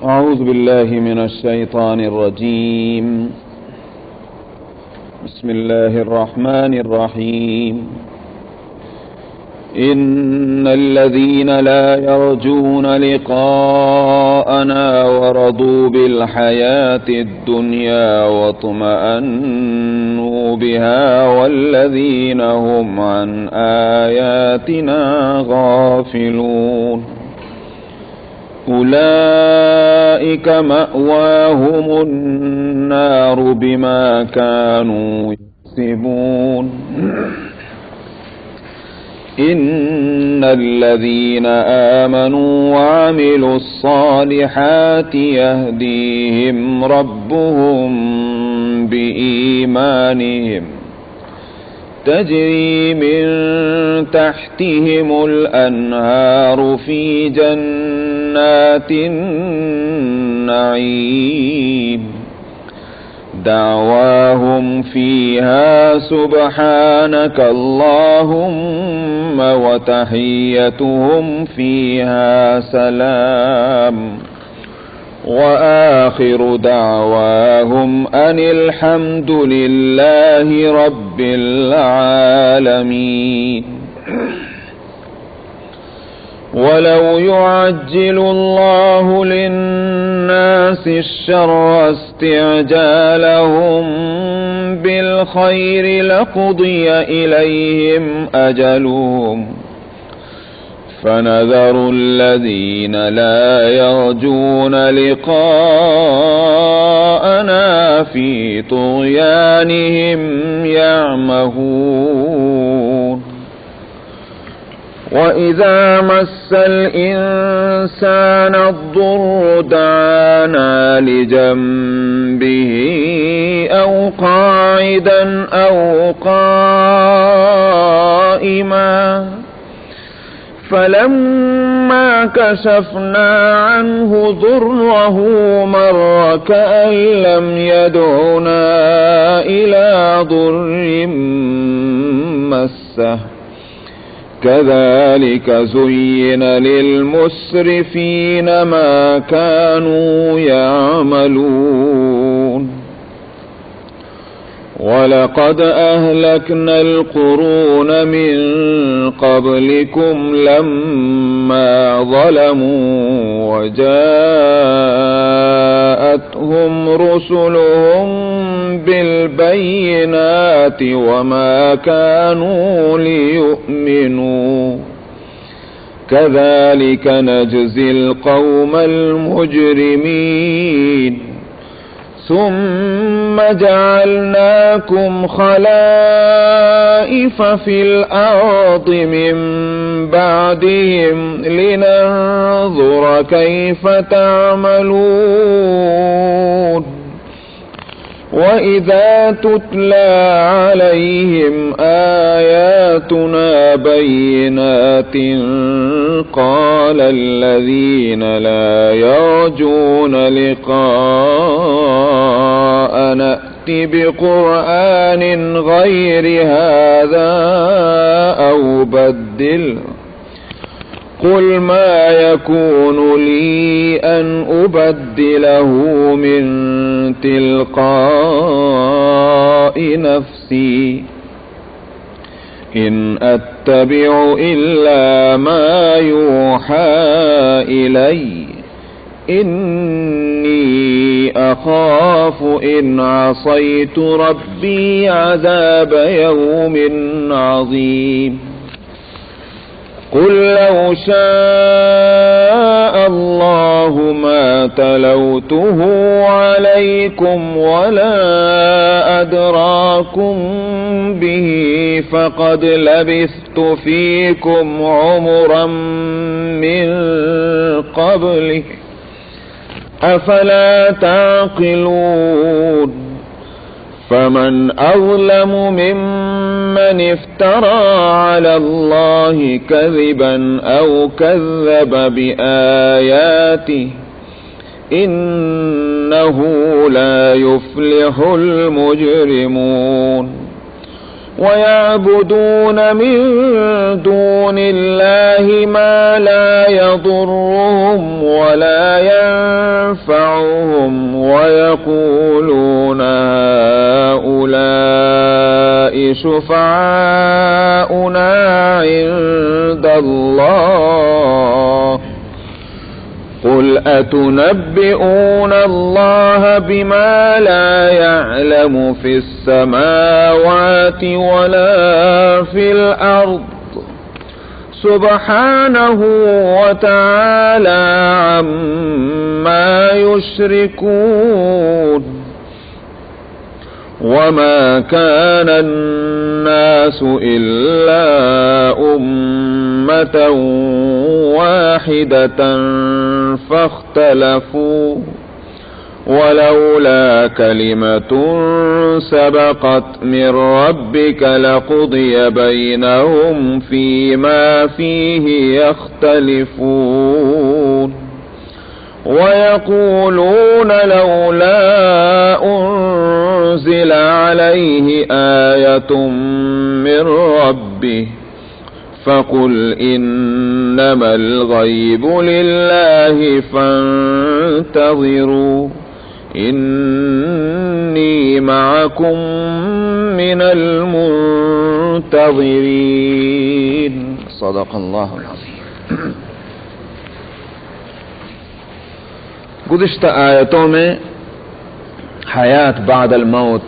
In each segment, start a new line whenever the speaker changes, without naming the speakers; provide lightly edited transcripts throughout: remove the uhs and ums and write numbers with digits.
أعوذ بالله من الشيطان الرجيم. بسم الله الرحمن الرحيم. إن الذين لا يرجون لقاءنا ورضوا بالحياة الدنيا واطمأنوا بها والذين هم عن آياتنا غافلون أولئك مأواهم النار بما كانوا يكسبون. إن الذين آمنوا وعملوا الصالحات يهديهم ربهم بإيمانهم تجري من تحتهم الأنهار في جنات النعيم دعواهم فيها سبحانك اللهم وتحيتهم فيها سلام وآخر دعواهم أن الحمد لله رب العالمين. ولو يعجل الله للناس الشر استعجالهم بالخير لقضي إليهم أجلهم فنذر الذين لا يرجون لقاءنا في طغيانهم يعمهون. وإذا مس الإنسان الضر دعانا لجنبه أو قاعدا أو قائما فلما كشفنا عنه ضره مر كأن لم يدعنا إلى ضر مسه كذلك زين للمسرفين ما كانوا يعملون. ولقد أهلكنا القرون من قبلكم لما ظلموا وجاءتهم رسلهم بالبينات وما كانوا ليؤمنوا كذلك نجزي القوم المجرمين. ثم جعلناكم خلائف في الأرض من بعدهم لننظر كيف تعملون. وإذا تتلى عليهم آياتنا بينات قال الذين لا يرجون لقاءنا ائت بقرآن غير هذا أو بدله قل ما يكون لي أن أبدله من تلقاء نفسي إن أتبع إلا ما يوحى إلي إني أخاف إن عصيت ربي عذاب يوم عظيم. قل لو شاء الله ما تلوته عليكم ولا أدراكم به فقد لبثت فيكم عمرا من قبله أفلا تعقلون. فمن أظلم ممن افترى على الله كذبا أو كذب بآياته إنه لا يفلح المجرمون. ويعبدون من دون الله ما لا يضرهم ولا ينفعهم ويقولون هؤلاء شفعاؤنا عند الله قل أتنبئون الله بما لا يعلم في السماوات ولا في الأرض سبحانه وتعالى عما يشركون وما كان الناس إلا أمة واحدة فاختلفوا ولولا كلمة سبقت من ربك لقضي بينهم فيما فيه يختلفون ويقولون لولا أنزل عليه آية من ربه فقل إنما الغيب لله فانتظروا إني معكم من المنتظرين صدق اللہ العظیم. گزشتہ آیتوں میں حیات بعد الموت،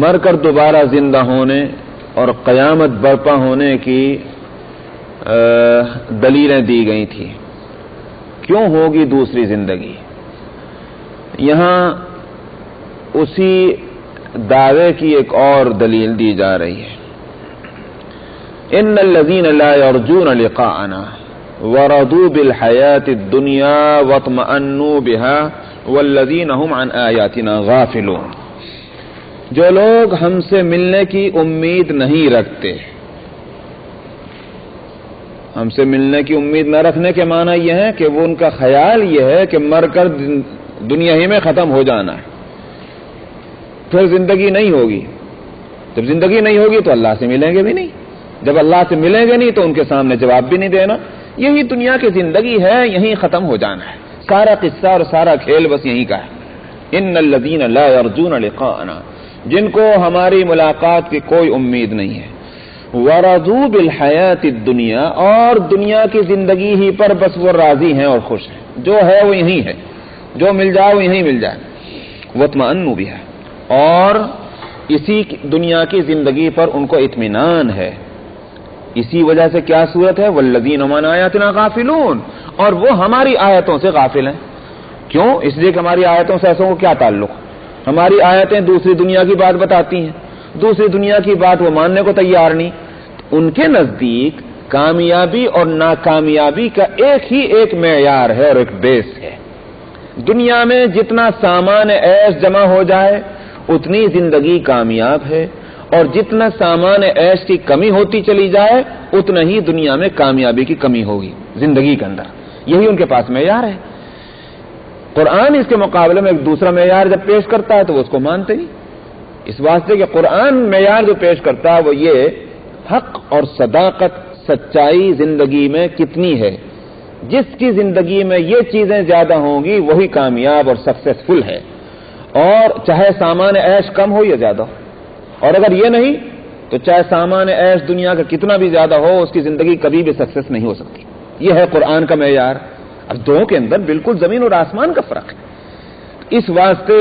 مر کر دوبارہ زندہ ہونے اور قیامت برپا ہونے کی دلیلیں دی گئی تھی. کیوں ہوگی دوسری زندگی؟ یہاں اسی دعوے کی ایک اور دلیل دی جا رہی ہے. ان الذین لا یرجون لقاءنا ورضوا بالحیاة الدنیا واطمأنوا بها والذین هم عن آیاتنا غافلون. جو لوگ ہم سے ملنے کی امید نہیں رکھتے، ہم سے ملنے کی امید نہ رکھنے کے معنی یہ ہے کہ وہ ان کا خیال یہ ہے کہ مر کر دنیا ہی میں ختم ہو جانا ہے، پھر زندگی نہیں ہوگی. جب زندگی نہیں ہوگی تو اللہ سے ملیں گے بھی نہیں، جب اللہ سے ملیں گے نہیں تو ان کے سامنے جواب بھی نہیں دینا. یہی دنیا کی زندگی ہے، یہیں ختم ہو جانا ہے. سارا قصہ اور سارا کھیل بس یہی کا ہے. ان الذین لا یرجون لقاءنا، جن کو ہماری ملاقات کی کوئی امید نہیں ہے. ورضوا بالحیاۃ الدنیا، اور دنیا کی زندگی ہی پر بس وہ راضی ہیں اور خوش ہیں، جو ہے وہ یہی ہے، جو مل جائے وہ یہیں مل جائے. واطمأنوا بها، اور اسی دنیا کی زندگی پر ان کو اطمینان ہے. اسی وجہ سے کیا صورت ہے؟ والذین هم عن آیاتنا غافلون، اور وہ ہماری آیتوں سے غافل ہیں. کیوں؟ اس لیے کہ ہماری آیتوں سے ایسوں کو کیا تعلق؟ ہماری آیتیں دوسری دنیا کی بات بتاتی ہیں، دوسری دنیا کی بات وہ ماننے کو تیار نہیں. ان کے نزدیک کامیابی اور ناکامیابی کا ایک معیار ہے اور ایک بیس ہے. دنیا میں جتنا سامان عیش جمع ہو جائے اتنی زندگی کامیاب ہے، اور جتنا سامان عیش کی کمی ہوتی چلی جائے اتنا ہی دنیا میں کامیابی کی کمی ہوگی زندگی کے اندر. یہی ان کے پاس معیار ہے. قرآن اس کے مقابلے میں ایک دوسرا معیار جب پیش کرتا ہے تو وہ اس کو مانتے نہیں. اس واسطے کہ قرآن معیار جو پیش کرتا ہے وہ یہ حق اور صداقت، سچائی زندگی میں کتنی ہے. جس کی زندگی میں یہ چیزیں زیادہ ہوں گی وہی کامیاب اور سکسیسفل ہے، اور چاہے سامان عیش کم ہو یا زیادہ ہو. اور اگر یہ نہیں تو چاہے سامان عیش دنیا کا کتنا بھی زیادہ ہو اس کی زندگی کبھی بھی سکسیس نہیں ہو سکتی. یہ ہے قرآن کا معیار. اب دو کے اندر بالکل زمین اور آسمان کا فرق ہے. اس واسطے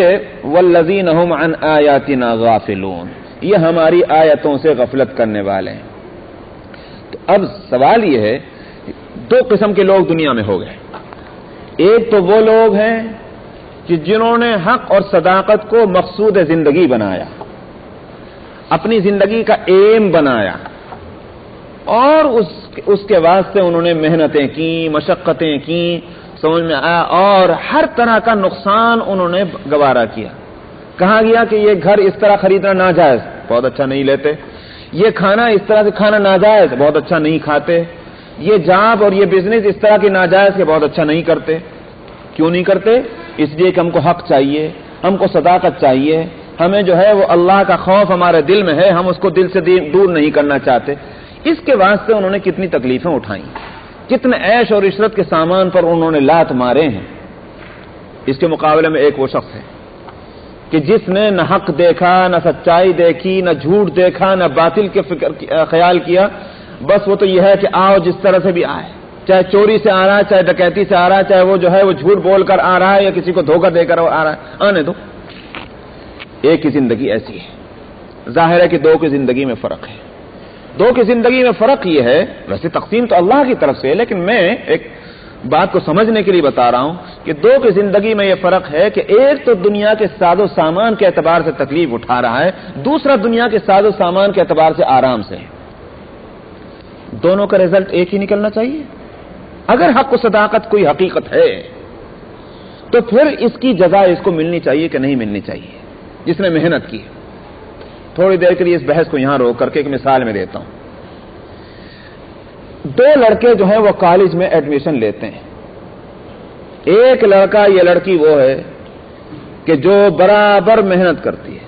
والذین هم عن آیاتنا غافلون، یہ ہماری آیتوں سے غفلت کرنے والے ہیں. تو اب سوال یہ ہے، دو قسم کے لوگ دنیا میں ہو گئے. ایک تو وہ لوگ ہیں کہ جنہوں نے حق اور صداقت کو مقصود زندگی بنایا، اپنی زندگی کا ایم بنایا، اور اس کے واسطے انہوں نے محنتیں کی، مشقتیں کی، سمجھ میں آیا، اور ہر طرح کا نقصان انہوں نے گوارا کیا. کہا گیا کہ یہ گھر اس طرح خریدنا ناجائز، بہت اچھا نہیں لیتے. یہ کھانا اس طرح سے کھانا ناجائز، بہت اچھا نہیں کھاتے. یہ جاب اور یہ بزنس اس طرح کی ناجائز کے بہت اچھا نہیں کرتے. کیوں نہیں کرتے؟ اس لیے کہ ہم کو حق چاہیے، ہم کو صداقت چاہیے، ہمیں جو ہے وہ اللہ کا خوف ہمارے دل میں ہے، ہم اس کو دل سے دور نہیں کرنا چاہتے. اس کے واسطے انہوں نے کتنی تکلیفیں اٹھائیں، کتنے عیش اور عشرت کے سامان پر انہوں نے لات مارے ہیں. اس کے مقابلے میں ایک وہ شخص ہے کہ جس نے نہ حق دیکھا، نہ سچائی دیکھی، نہ جھوٹ دیکھا، نہ باطل کے خیال کیا، بس وہ تو یہ ہے کہ آؤ جس طرح سے بھی آئے، چاہے چوری سے آ رہا ہے، چاہے ڈکیتی سے آ رہا ہے، چاہے وہ جو ہے وہ جھوٹ بول کر آ رہا ہے یا کسی کو دھوکہ دے کر آ رہا ہے، آنے دو۔ ایک ہی زندگی ایسی ہے۔ ظاہر ہے کہ دو کی زندگی میں فرق ہے۔ دو کی زندگی میں فرق یہ ہے، ویسے تقسیم تو اللہ کی طرف سے ہے، لیکن میں ایک بات کو سمجھنے کے لیے بتا رہا ہوں کہ دو کی زندگی میں یہ فرق ہے کہ ایک تو دنیا کے ساز و سامان کے اعتبار سے تکلیف اٹھا رہا ہے، دوسرا دنیا کے ساز و سامان کے اعتبار سے آرام سے ہے۔ دونوں کا رزلٹ ایک ہی نکلنا چاہیے۔ اگر حق و صداقت کوئی حقیقت ہے تو پھر اس کی جزا اس کو ملنی چاہیے کہ نہیں ملنی چاہیے، جس نے محنت کی۔ تھوڑی دیر کے لیے اس بحث کو یہاں روک کر کے ایک مثال میں دیتا ہوں۔ دو لڑکے جو ہیں وہ کالج میں ایڈمیشن لیتے ہیں۔ ایک لڑکا یا لڑکی وہ ہے کہ جو برابر محنت کرتی ہے،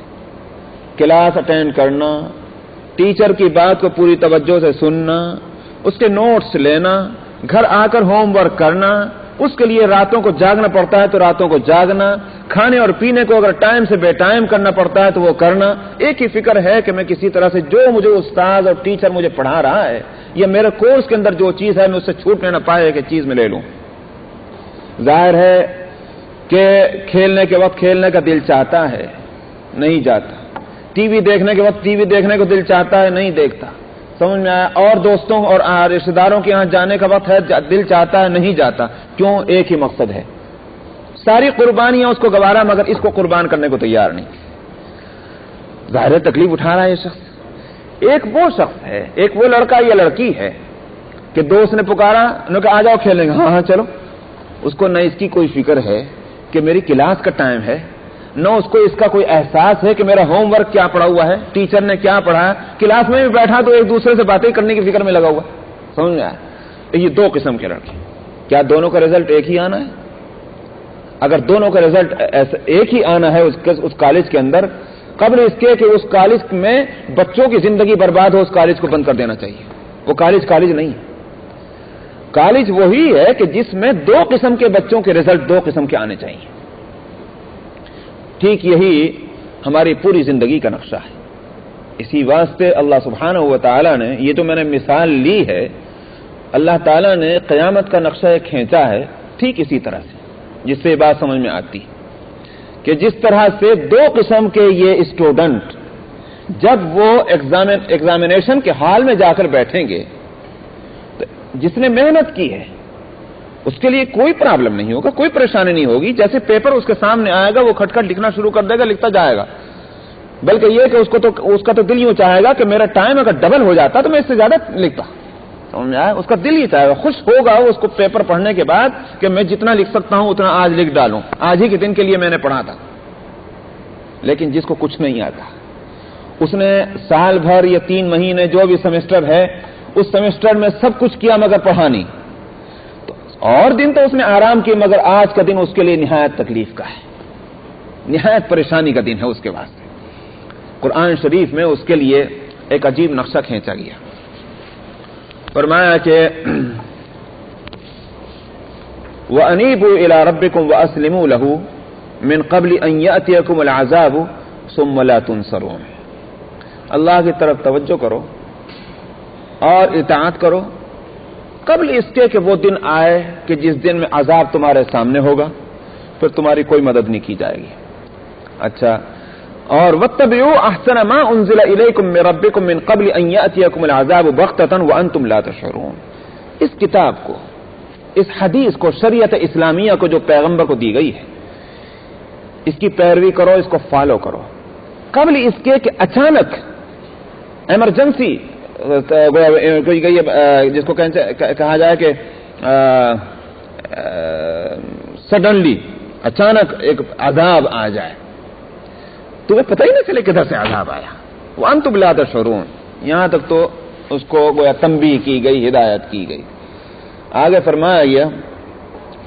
کلاس اٹینڈ کرنا، ٹیچر کی بات کو پوری توجہ سے سننا، اس کے نوٹس لینا، گھر آ کر ہوم ورک کرنا، اس کے لیے راتوں کو جاگنا پڑتا ہے تو راتوں کو جاگنا، کھانے اور پینے کو اگر ٹائم سے بے ٹائم کرنا پڑتا ہے تو وہ کرنا۔ ایک ہی فکر ہے کہ میں کسی طرح سے جو مجھے استاد اور ٹیچر مجھے پڑھا رہا ہے یا میرے کورس کے اندر جو چیز ہے میں اس سے چھوٹنے نہ پائے کہ چیز میں لے لوں۔ ظاہر ہے کہ کھیلنے کے وقت کھیلنے کا دل چاہتا ہے، نہیں جاتا۔ ٹی وی دیکھنے کے وقت ٹی وی دیکھنے کو دل چاہتا ہے، نہیں دیکھتا۔ سمجھ میں آیا؟ اور دوستوں اور رشتہ داروں کے یہاں جانے کا وقت ہے، دل چاہتا ہے، نہیں جاتا۔ کیوں؟ ایک ہی مقصد ہے۔ ساری قربانیاں اس کو گوارا مگر اس کو قربان کرنے کو تیار نہیں۔ ظاہر تکلیف اٹھا رہا ہے یہ شخص۔ ایک وہ شخص ہے، ایک وہ لڑکا یا لڑکی ہے کہ دوست نے پکارا، انہوں نے کہا آ جاؤ کھیلیں گے، ہاں ہاں چلو۔ اس کو نہ اس کی کوئی فکر ہے کہ میری کلاس کا ٹائم ہے، نہ اس کو اس کا کوئی احساس ہے کہ میرا ہوم ورک کیا پڑا ہوا ہے، ٹیچر نے کیا پڑھایا۔ کلاس میں بھی بیٹھا تو ایک دوسرے سے باتیں کرنے کی فکر میں لگا ہوا۔ سمجھ میں آیا؟ یہ دو قسم کے لڑکے۔ کیا دونوں کا رزلٹ ایک ہی آنا ہے؟ اگر دونوں کا رزلٹ ایک ہی آنا ہے اس کالج کے اندر، قبل اس کے کہ اس کالج میں بچوں کی زندگی برباد ہو، اس کالج کو بند کر دینا چاہیے۔ وہ کالج نہیں ہے۔ کالج وہی ہے کہ جس میں دو قسم کے بچوں کے رزلٹ دو قسم کے آنے چاہیے۔ ٹھیک یہی ہماری پوری زندگی کا نقشہ ہے۔ اسی واسطے اللہ سبحانہ و تعالیٰ نے، یہ تو میں نے مثال لی ہے، اللہ تعالیٰ نے قیامت کا نقشہ کھینچا ہے ٹھیک اسی طرح سے، جس سے یہ بات سمجھ میں آتی کہ جس طرح سے دو قسم کے یہ اسٹوڈنٹ جب وہ ایگزامینیشن کے حال میں جا کر بیٹھیں گے تو جس نے محنت کی ہے اس کے لیے کوئی پرابلم نہیں ہوگا، کوئی پریشانی نہیں ہوگی۔ جیسے پیپر اس کے سامنے آئے گا وہ کھٹ کھٹ لکھنا شروع کر دے گا، لکھتا جائے گا، بلکہ یہ کہ اس کا تو دل یوں چاہے گا کہ میرا ٹائم اگر ڈبل ہو جاتا تو میں اس سے زیادہ لکھتا۔ سمجھ میں آیا؟ اس کا دل یہ چاہے گا، خوش ہوگا اس کو پیپر پڑھنے کے بعد کہ میں جتنا لکھ سکتا ہوں اتنا آج لکھ ڈالوں، آج ہی کے دن کے لیے میں نے پڑھا تھا۔ لیکن جس کو کچھ نہیں آتا، اس نے سال بھر یا 3 مہینے جو بھی سیمسٹر ہے اس سیمسٹر میں سب کچھ کیا مگر پڑھا نہیں، اور دن تو اس نے آرام کی، مگر آج کا دن اس کے لیے نہایت تکلیف کا ہے، نہایت پریشانی کا دن ہے اس کے واسطے۔ قرآن شریف میں اس کے لیے ایک عجیب نقشہ کھینچا گیا۔ فرمایا کہ وَأَنِيبُوا إِلَىٰ رَبِّكُمْ وَأَسْلِمُوا لَهُ مِنْ قَبْلِ أَنْ يَأْتِيَكُمُ الْعَذَابُ ثُمَّ لَا تُنصَرُونَ۔ اللہ کی طرف توجہ کرو اور اطاعت کرو قبل اس کے کہ وہ دن آئے کہ جس دن میں عذاب تمہارے سامنے ہوگا، پھر تمہاری کوئی مدد نہیں کی جائے گی۔ اچھا، اور وَاتَّبِعُوا أَحْسَنَ مَا أُنزِلَ إِلَيْكُم مِّن رَّبِّكُم مِّن قَبْلِ أَن يَأْتِيَكُمُ الْعَذَابُ بَغْتَةً وَأَنتُمْ لَا تَشْعُرُونَ۔ اس کتاب کو، اس حدیث کو، شریعت اسلامیہ کو جو پیغمبر کو دی گئی ہے، اس کی پیروی کرو، اس کو فالو کرو قبل اس کے کہ اچانک ایمرجنسی جس کو کہا جائے کہ سڈنلی اچانک ایک عذاب آ جائے، تمہیں پتہ ہی نہ چلے کدھر سے عذاب آیا۔ وانتم لا تشعرون، یہاں تک تو اس کو گویا تنبیہ کی گئی، ہدایت کی گئی۔ آگے فرمایا گیا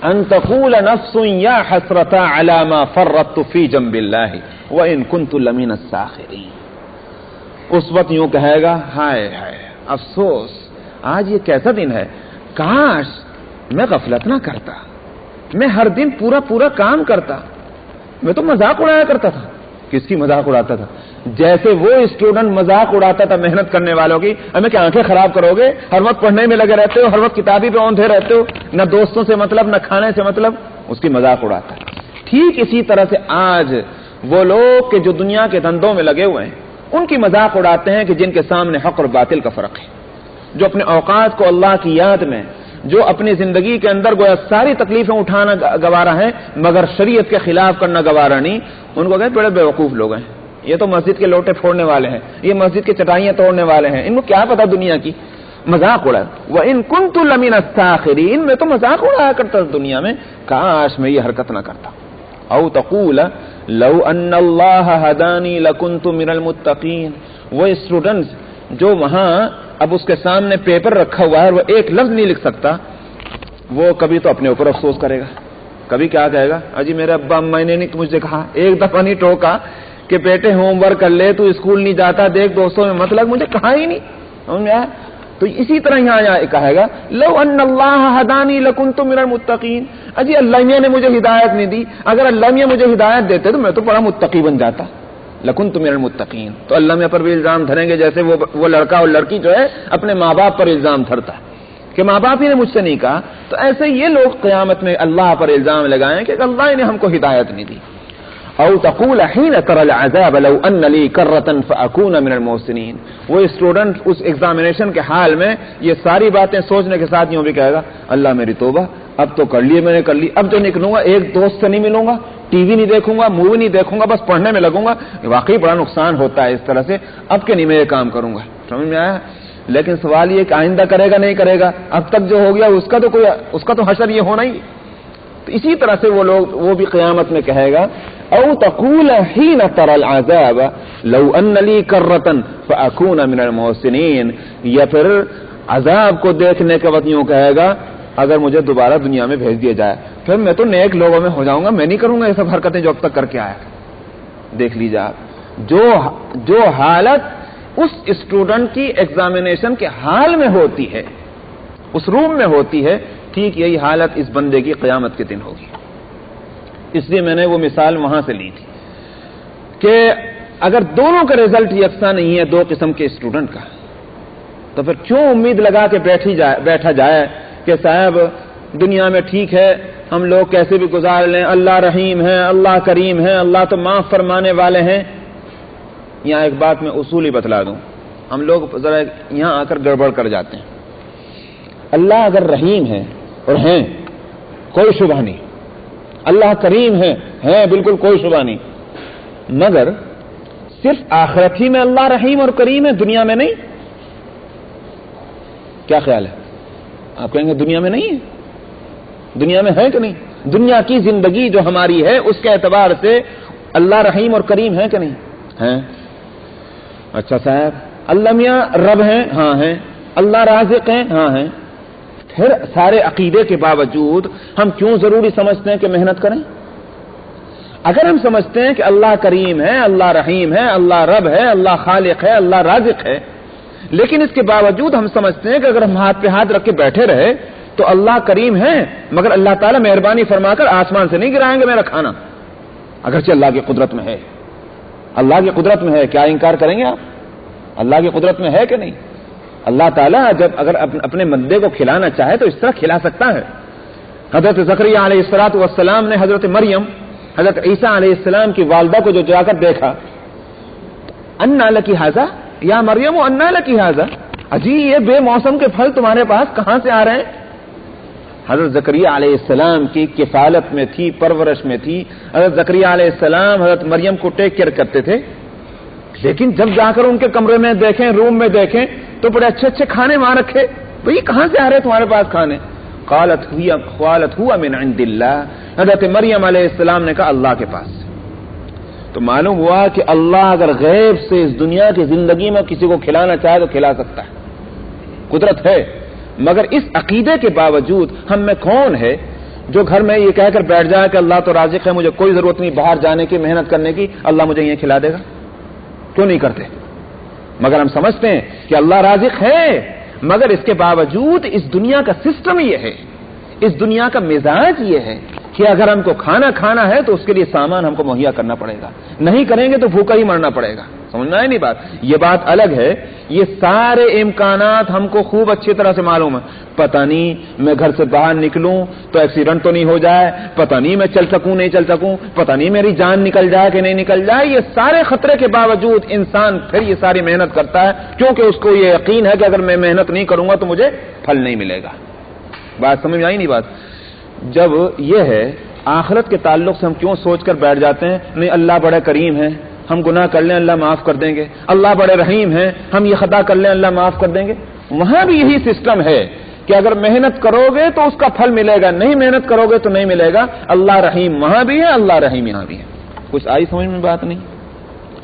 ان تقول نفس یا حسرۃ علی ما فرطت فی جنب اللہ وان کنت لمن الساخرین۔ اس وقت یوں کہے گا، ہائے ہائے افسوس، آج یہ کیسا دن ہے، کاش میں غفلت نہ کرتا، میں ہر دن پورا پورا کام کرتا, میں تو مذاق اڑایا کرتا تھا. کس کی مذاق اڑاتا تھا؟ جیسے وہ اسٹوڈنٹ مذاق اڑاتا تھا محنت کرنے والوں کی, ہمیں کیا آنکھیں خراب کرو گے, ہر وقت پڑھنے میں لگے رہتے ہو, ہر وقت کتابی پہ اوندھے رہتے ہو, نہ دوستوں سے مطلب نہ کھانے سے مطلب, اس کی مذاق اڑاتا ہے. ٹھیک اسی طرح سے آج وہ لوگ کہ جو دنیا کے دھندوں میں لگے ہوئے ہیں ان کی مذاق اڑاتے ہیں کہ جن کے سامنے حق اور باطل کا فرق ہے, جو اپنے اوقات کو اللہ کی یاد میں, جو اپنی زندگی کے اندر گویا ساری تکلیفیں اٹھانا گوارا ہے مگر شریعت کے خلاف کرنا گوارا نہیں, ان کو کہتے بڑے بیوقوف لوگ ہیں, یہ تو مسجد کے لوٹے پھوڑنے والے ہیں, یہ مسجد کے چٹائیاں توڑنے والے ہیں, ان کو کیا پتا دنیا کی. مذاق اڑا. وَإِن كُنتُ لَمِنَ السَّاخِرِينَ, میں تو مذاق اڑایا کرتا تھا دنیا میں, کاش میں یہ حرکت نہ کرتا. او تقول لو ان اللہ ہدانی لکنت من المتقین. وہ اسٹوڈنٹس جو وہاں اب اس کے سامنے پیپر رکھا ہوا ہے, وہ ایک لفظ نہیں لکھ سکتا, وہ کبھی تو اپنے اوپر افسوس کرے گا, کبھی کیا کہے گا, اجی میرے ابا اما نے نہیں مجھے کہا, ایک دفعہ نہیں ٹوکا کہ بیٹے ہوم ورک کر لے, تو اسکول نہیں جاتا, دیکھ دوستوں میں مطلب, مجھے کہا ہی نہیں. سمجھ آیا؟ تو اسی طرح یہاں کہے گا لو ان اللہ ہدانی لکنت من المتقین. اجی اللہ میاں نے مجھے ہدایت نہیں دی, اگر اللہ میاں مجھے ہدایت دیتے تو میں تو بڑا متقی بن جاتا. لکنت من المتقین. تو اللہ میاں پر بھی الزام دھریں گے جیسے وہ لڑکا اور لڑکی جو ہے اپنے ماں باپ پر الزام دھرتا ہے کہ ماں باپ ہی نے مجھ سے نہیں کہا. تو ایسے یہ لوگ قیامت میں اللہ پر الزام لگائیں کہ اللہ نے ہم کو ہدایت نہیں دی. او تقول حين ترى العذاب لو ان لي كرة فاكون من المحسنين. وہ اسٹوڈنٹ اس ایگزامینیشن کے حال میں یہ ساری باتیں سوچنے کے ساتھ یوں بھی کہے گا اللہ میری توبہ, اب تو کر لیے میں نے, کر لی, اب جو نکلوں گا ایک دوست سے نہیں ملوں گا, ٹی وی نہیں دیکھوں گا, مووی نہیں دیکھوں گا, بس پڑھنے میں لگوں گا. واقعی بڑا نقصان ہوتا ہے اس طرح سے, اب کے نہیں میں یہ کام کروں گا. سمجھ میں آیا؟ لیکن سوال یہ کہ آئندہ کرے گا نہیں کرے گا, اب تک جو ہو گیا اس کا تو حشر یہ ہونا ہی. تو اسی طرح سے وہ لوگ وہ بھی قیامت میں کہے گا او تقول حين ترى العذاب لو ان لي كرة فاكون من المحسنين. یا پھر عذاب کو دیکھنے کے وقت یوں کہے گا اگر مجھے دوبارہ دنیا میں بھیج دیا جائے پھر میں تو نیک لوگوں میں ہو جاؤں گا, میں نہیں کروں گا یہ سب حرکتیں جو اب تک کر کے آیا. دیکھ لیجیے آپ جو حالت اس اسٹوڈنٹ کی ایگزامینیشن کے حال میں ہوتی ہے, اس روم میں ہوتی ہے, ٹھیک یہی حالت اس بندے کی قیامت کے دن ہوگی. اس لیے میں نے وہ مثال وہاں سے لی تھی کہ اگر دونوں کا رزلٹ یکساں نہیں ہے دو قسم کے اسٹوڈنٹ کا, تو پھر کیوں امید لگا کے بیٹھا جائے کہ صاحب دنیا میں ٹھیک ہے ہم لوگ کیسے بھی گزار لیں, اللہ رحیم ہے, اللہ کریم ہے, اللہ تو معاف فرمانے والے ہیں. یہاں ایک بات میں اصولی بتلا دوں, ہم لوگ ذرا یہاں آ کر گڑبڑ کر جاتے ہیں. اللہ اگر رحیم ہے اور ہیں کوئی شبہ نہیں, اللہ کریم ہے بالکل کوئی شبہ نہیں, مگر صرف آخرت ہی میں اللہ رحیم اور کریم ہے, دنیا میں نہیں. کیا خیال ہے؟ آپ کہیں گے دنیا میں نہیں ہے, دنیا میں ہے کہ نہیں؟ دنیا کی زندگی جو ہماری ہے اس کے اعتبار سے اللہ رحیم اور کریم ہے کہ نہیں ہے؟ اچھا صاحب, اللہ میاں رب ہیں, ہاں ہیں, اللہ رازق ہیں, ہاں ہیں. پھر سارے عقیدے کے باوجود ہم کیوں ضروری سمجھتے ہیں کہ محنت کریں؟ اگر ہم سمجھتے ہیں کہ اللہ کریم ہے, اللہ رحیم ہے, اللہ رب ہے, اللہ خالق ہے, اللہ رازق ہے, لیکن اس کے باوجود ہم سمجھتے ہیں کہ اگر ہم ہاتھ پہ ہاتھ رکھ کے بیٹھے رہے تو اللہ کریم ہے مگر اللہ تعالیٰ مہربانی فرما کر آسمان سے نہیں گرائیں گے میرا کھانا, اگرچہ اللہ کی قدرت میں ہے. اللہ کی قدرت میں ہے, کیا انکار کریں گے آپ؟ اللہ کی قدرت میں ہے کہ نہیں؟ اللہ تعالیٰ جب اگر اپنے بندے کو کھلانا چاہے تو اس طرح کھلا سکتا ہے. حضرت زکریا علیہ السلام نے حضرت مریم, حضرت عیسیٰ علیہ السلام کی والدہ کو جو جا کر دیکھا, انا لکی ھذا یا مریم انا لکی ھذا, اجی یہ بے موسم کے پھل تمہارے پاس کہاں سے آ رہے ہیں؟ حضرت زکریا علیہ السلام کی کفالت میں تھی, پرورش میں تھی. حضرت زکریا علیہ السلام حضرت مریم کو ٹیک کیئر کرتے تھے, لیکن جب جا کر ان کے کمرے میں دیکھیں, روم میں دیکھیں تو بڑے اچھے اچھے کھانے وہاں رکھے. بھئی کہاں سے آ رہے تمہارے پاس کھانے؟ قالت ہوا من عند اللہ. حضرت مریم علیہ السلام نے کہا اللہ کے پاس. تو معلوم ہوا کہ اللہ اگر غیب سے اس دنیا کی زندگی میں کسی کو کھلانا چاہے تو کھلا سکتا ہے, قدرت ہے. مگر اس عقیدے کے باوجود ہم میں کون ہے جو گھر میں یہ کہہ کر بیٹھ جائے کہ اللہ تو رازق ہے, مجھے کوئی ضرورت نہیں باہر جانے کی, محنت کرنے کی, اللہ مجھے یہ کھلا دے گا؟ کیوں نہیں کرتے؟ مگر ہم سمجھتے ہیں کہ اللہ رازق ہے, مگر اس کے باوجود اس دنیا کا سسٹم یہ ہے, اس دنیا کا مزاج یہ ہے کہ اگر ہم کو کھانا ہے تو اس کے لیے سامان ہم کو مہیا کرنا پڑے گا، نہیں کریں گے تو بھوکا ہی مرنا پڑے گا. سمجھنا ہے نہیں بات؟ یہ بات الگ ہے. یہ سارے امکانات ہم کو خوب اچھی طرح سے معلوم ہے. پتہ نہیں میں گھر سے باہر نکلوں تو ایکسیڈنٹ تو نہیں ہو جائے، پتہ نہیں میں چل سکوں نہیں چل سکوں، پتہ نہیں میری جان نکل جائے کہ نہیں نکل جائے. یہ سارے خطرے کے باوجود انسان پھر یہ ساری محنت کرتا ہے، کیونکہ اس کو یہ یقین ہے کہ اگر میں محنت نہیں کروں گا تو مجھے پھل نہیں ملے گا. بات سمجھ میں آئی نہیں بات؟ جب یہ ہے آخرت کے تعلق سے ہم کیوں سوچ کر بیٹھ جاتے ہیں نہیں اللہ بڑے کریم ہیں، ہم گناہ کر لیں اللہ معاف کر دیں گے، اللہ بڑے رحیم ہیں، ہم یہ خطا کر لیں اللہ معاف کر دیں گے. وہاں بھی یہی سسٹم ہے کہ اگر محنت کرو گے تو اس کا پھل ملے گا، نہیں محنت کرو گے تو نہیں ملے گا. اللہ رحیم وہاں بھی ہے، اللہ رحیم یہاں بھی ہے. کچھ آئی سمجھ میں بات نہیں؟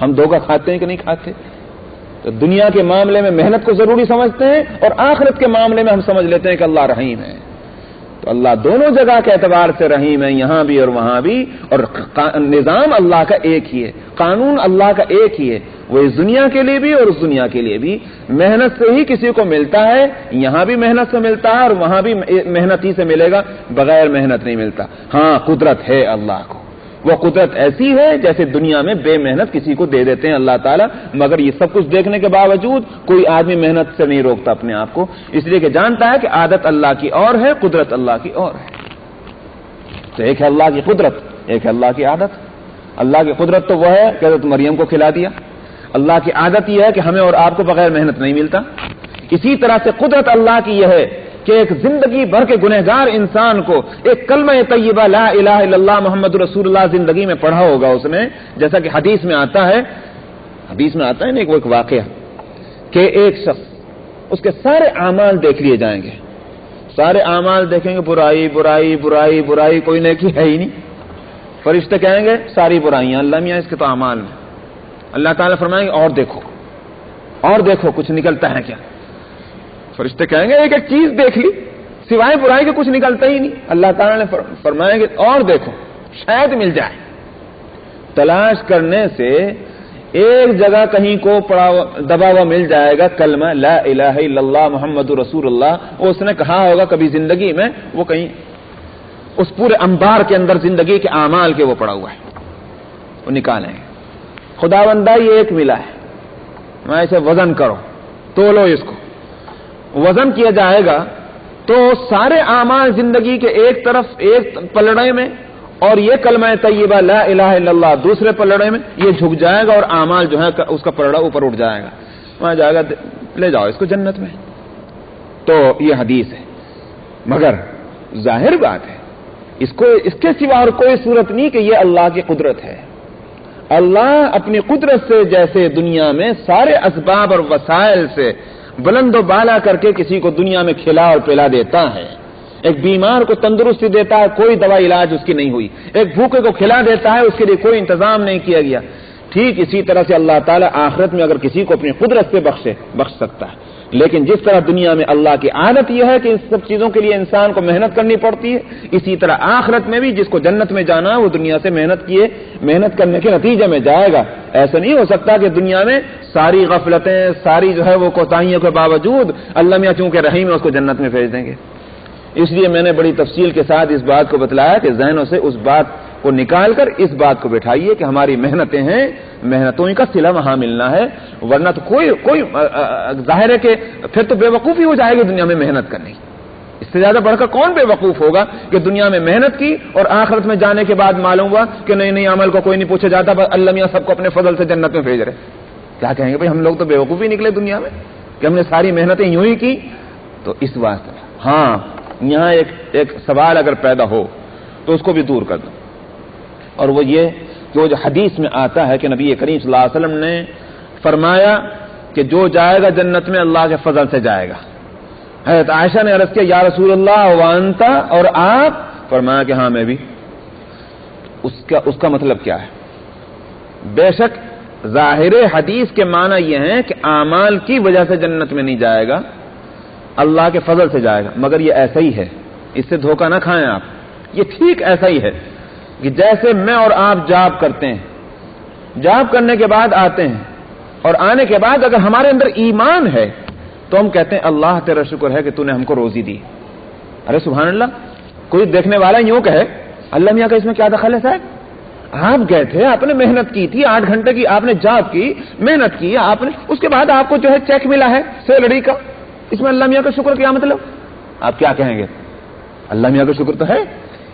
ہم دھوکہ کھاتے ہیں کہ نہیں کھاتے؟ تو دنیا کے معاملے میں محنت کو ضروری سمجھتے ہیں اور آخرت کے معاملے میں ہم سمجھ لیتے ہیں کہ اللہ رحیم ہے. تو اللہ دونوں جگہ کے اعتبار سے رحیم ہے، یہاں بھی اور وہاں بھی. اور نظام اللہ کا ایک ہی ہے، قانون اللہ کا ایک ہی ہے، وہ اس دنیا کے لیے بھی اور اس دنیا کے لیے بھی. محنت سے ہی کسی کو ملتا ہے، یہاں بھی محنت سے ملتا ہے اور وہاں بھی محنت ہی سے ملے گا، بغیر محنت نہیں ملتا. ہاں قدرت ہے اللہ کو، وہ قدرت ایسی ہے جیسے دنیا میں بے محنت کسی کو دے دیتے ہیں اللہ تعالیٰ. مگر یہ سب کچھ دیکھنے کے باوجود کوئی آدمی محنت سے نہیں روکتا اپنے آپ کو، اس لیے کہ جانتا ہے کہ عادت اللہ کی اور ہے، قدرت اللہ کی اور ہے. تو ایک ہے اللہ کی قدرت، ایک ہے اللہ کی عادت. اللہ کی قدرت تو وہ ہے کہ حضرت مریم کو کھلا دیا. اللہ کی عادت یہ ہے کہ ہمیں اور آپ کو بغیر محنت نہیں ملتا. اسی طرح سے قدرت اللہ کی یہ ہے کہ ایک زندگی بھر کے گنہگار انسان کو ایک کلمہ طیبہ لا الہ الا اللہ محمد رسول اللہ زندگی میں پڑھا ہوگا اس نے. جیسا کہ حدیث میں آتا ہے نا ایک واقعہ کہ ایک شخص اس کے سارے اعمال دیکھ لیے جائیں گے، سارے اعمال دیکھیں گے، برائی برائی برائی برائی، کوئی نیکی ہے ہی نہیں. فرشتے کہیں گے ساری برائیاں، اللہ میاں اس کے تو اعمال میں. اللہ تعالیٰ فرمائیں گے اور دیکھو کچھ نکلتا ہے کیا. فرشتے کہیں گے ایک ایک چیز دیکھ لی، سوائے برائی کے کچھ نکلتا ہی نہیں. اللہ تعالیٰ نے فرمائیں گے اور دیکھو شاید مل جائے. تلاش کرنے سے ایک جگہ کہیں کو دبا ہوا مل جائے گا کلمہ لا الہ الا اللہ محمد رسول اللہ. وہ اس نے کہا ہوگا کبھی زندگی میں، وہ کہیں اس پورے انبار کے اندر زندگی کے اعمال کے وہ پڑا ہوا ہے، وہ نکالیں گے. خداوندہ یہ ایک ملا ہے، میں اسے وزن کرو، تولو، اس کو وزن کیا جائے گا تو سارے اعمال زندگی کے ایک طرف ایک پلڑے میں اور یہ کلمہ طیبہ لا الہ الا اللہ دوسرے پلڑے میں، یہ جھک جائے گا اور اعمال جو ہے اس کا پلڑا اوپر اٹھ جائے گا. وہاں جائے گا لے جاؤ اس کو جنت میں. تو یہ حدیث ہے. مگر ظاہر بات ہے اس کے سوا اور کوئی صورت نہیں کہ یہ اللہ کی قدرت ہے. اللہ اپنی قدرت سے جیسے دنیا میں سارے اسباب اور وسائل سے بلند و بالا کر کے کسی کو دنیا میں کھلا اور پلا دیتا ہے، ایک بیمار کو تندرستی دیتا ہے، کوئی دوا علاج اس کی نہیں ہوئی، ایک بھوکے کو کھلا دیتا ہے، اس کے لیے کوئی انتظام نہیں کیا گیا. ٹھیک اسی طرح سے اللہ تعالیٰ آخرت میں اگر کسی کو اپنی قدرت سے بخش سکتا ہے. لیکن جس طرح دنیا میں اللہ کی عادت یہ ہے کہ ان سب چیزوں کے لیے انسان کو محنت کرنی پڑتی ہے، اسی طرح آخرت میں بھی جس کو جنت میں جانا وہ دنیا سے محنت کرنے کے نتیجے میں جائے گا. ایسا نہیں ہو سکتا کہ دنیا میں ساری غفلتیں، ساری جو ہے وہ کوتاہیوں کے باوجود اللہ میاں چونکہ رحیم ہے اس کو جنت میں بھیج دیں گے. اس لیے میں نے بڑی تفصیل کے ساتھ اس بات کو بتلایا کہ ذہنوں سے اس بات کو نکال کر اس بات کو بٹھائیے کہ ہماری محنتیں ہیں، محنتوں کا صلہ وہاں ملنا ہے. ورنہ تو کوئی ظاہر ہے کہ پھر تو بے وقوفی ہو جائے گی دنیا میں محنت کرنے کی. اس سے زیادہ بڑھ کر کون بے وقوف ہوگا کہ دنیا میں محنت کی اور آخرت میں جانے کے بعد معلوم ہوا کہ نہیں عمل کو کوئی نہیں پوچھا جاتا، بس اللہ میاں سب کو اپنے فضل سے جنت میں بھیج رہے. کیا کہیں گے بھائی ہم لوگ تو بے وقوفی نکلے دنیا میں کہ ہم نے ساری محنتیں یوں ہی کی. تو اس واسطے ہاں یہاں ایک سوال اگر پیدا ہو تو اس کو بھی دور کر دو، اور وہ یہ جو حدیث میں آتا ہے کہ نبی کریم صلی اللہ علیہ وسلم نے فرمایا کہ جو جائے گا جنت میں اللہ کے فضل سے جائے گا. حضرت عائشہ نے عرض کیا یا رسول اللہ وانت، اور آپ؟ فرمایا کہ ہاں میں بھی. اس کا مطلب کیا ہے؟ بے شک ظاہر حدیث کے معنی یہ ہیں کہ اعمال کی وجہ سے جنت میں نہیں جائے گا، اللہ کے فضل سے جائے گا. مگر یہ ایسا ہی ہے، اس سے دھوکہ نہ کھائیں آپ. یہ ٹھیک ایسا ہی ہے کہ جیسے میں اور آپ جاب کرتے ہیں، جاب کرنے کے بعد آتے ہیں اور آنے کے بعد اگر ہمارے اندر ایمان ہے تو ہم کہتے ہیں اللہ تیرا شکر ہے کہ تو نے ہم کو روزی دی. ارے سبحان اللہ، کوئی دیکھنے والا یوں کہے اللہ میاں کا اس میں کیا دخل ہے صاحب؟ آپ گئے تھے، آپ نے محنت کی تھی، 8 گھنٹے کی آپ نے جاب کی، محنت کی آپ نے، اس کے بعد آپ کو جو ہے چیک ملا ہے سیلری کا، اس میں اللہ میاں کا شکر کیا مطلب؟ آپ کیا کہیں گے؟ اللہ میاں کا شکر تو ہے،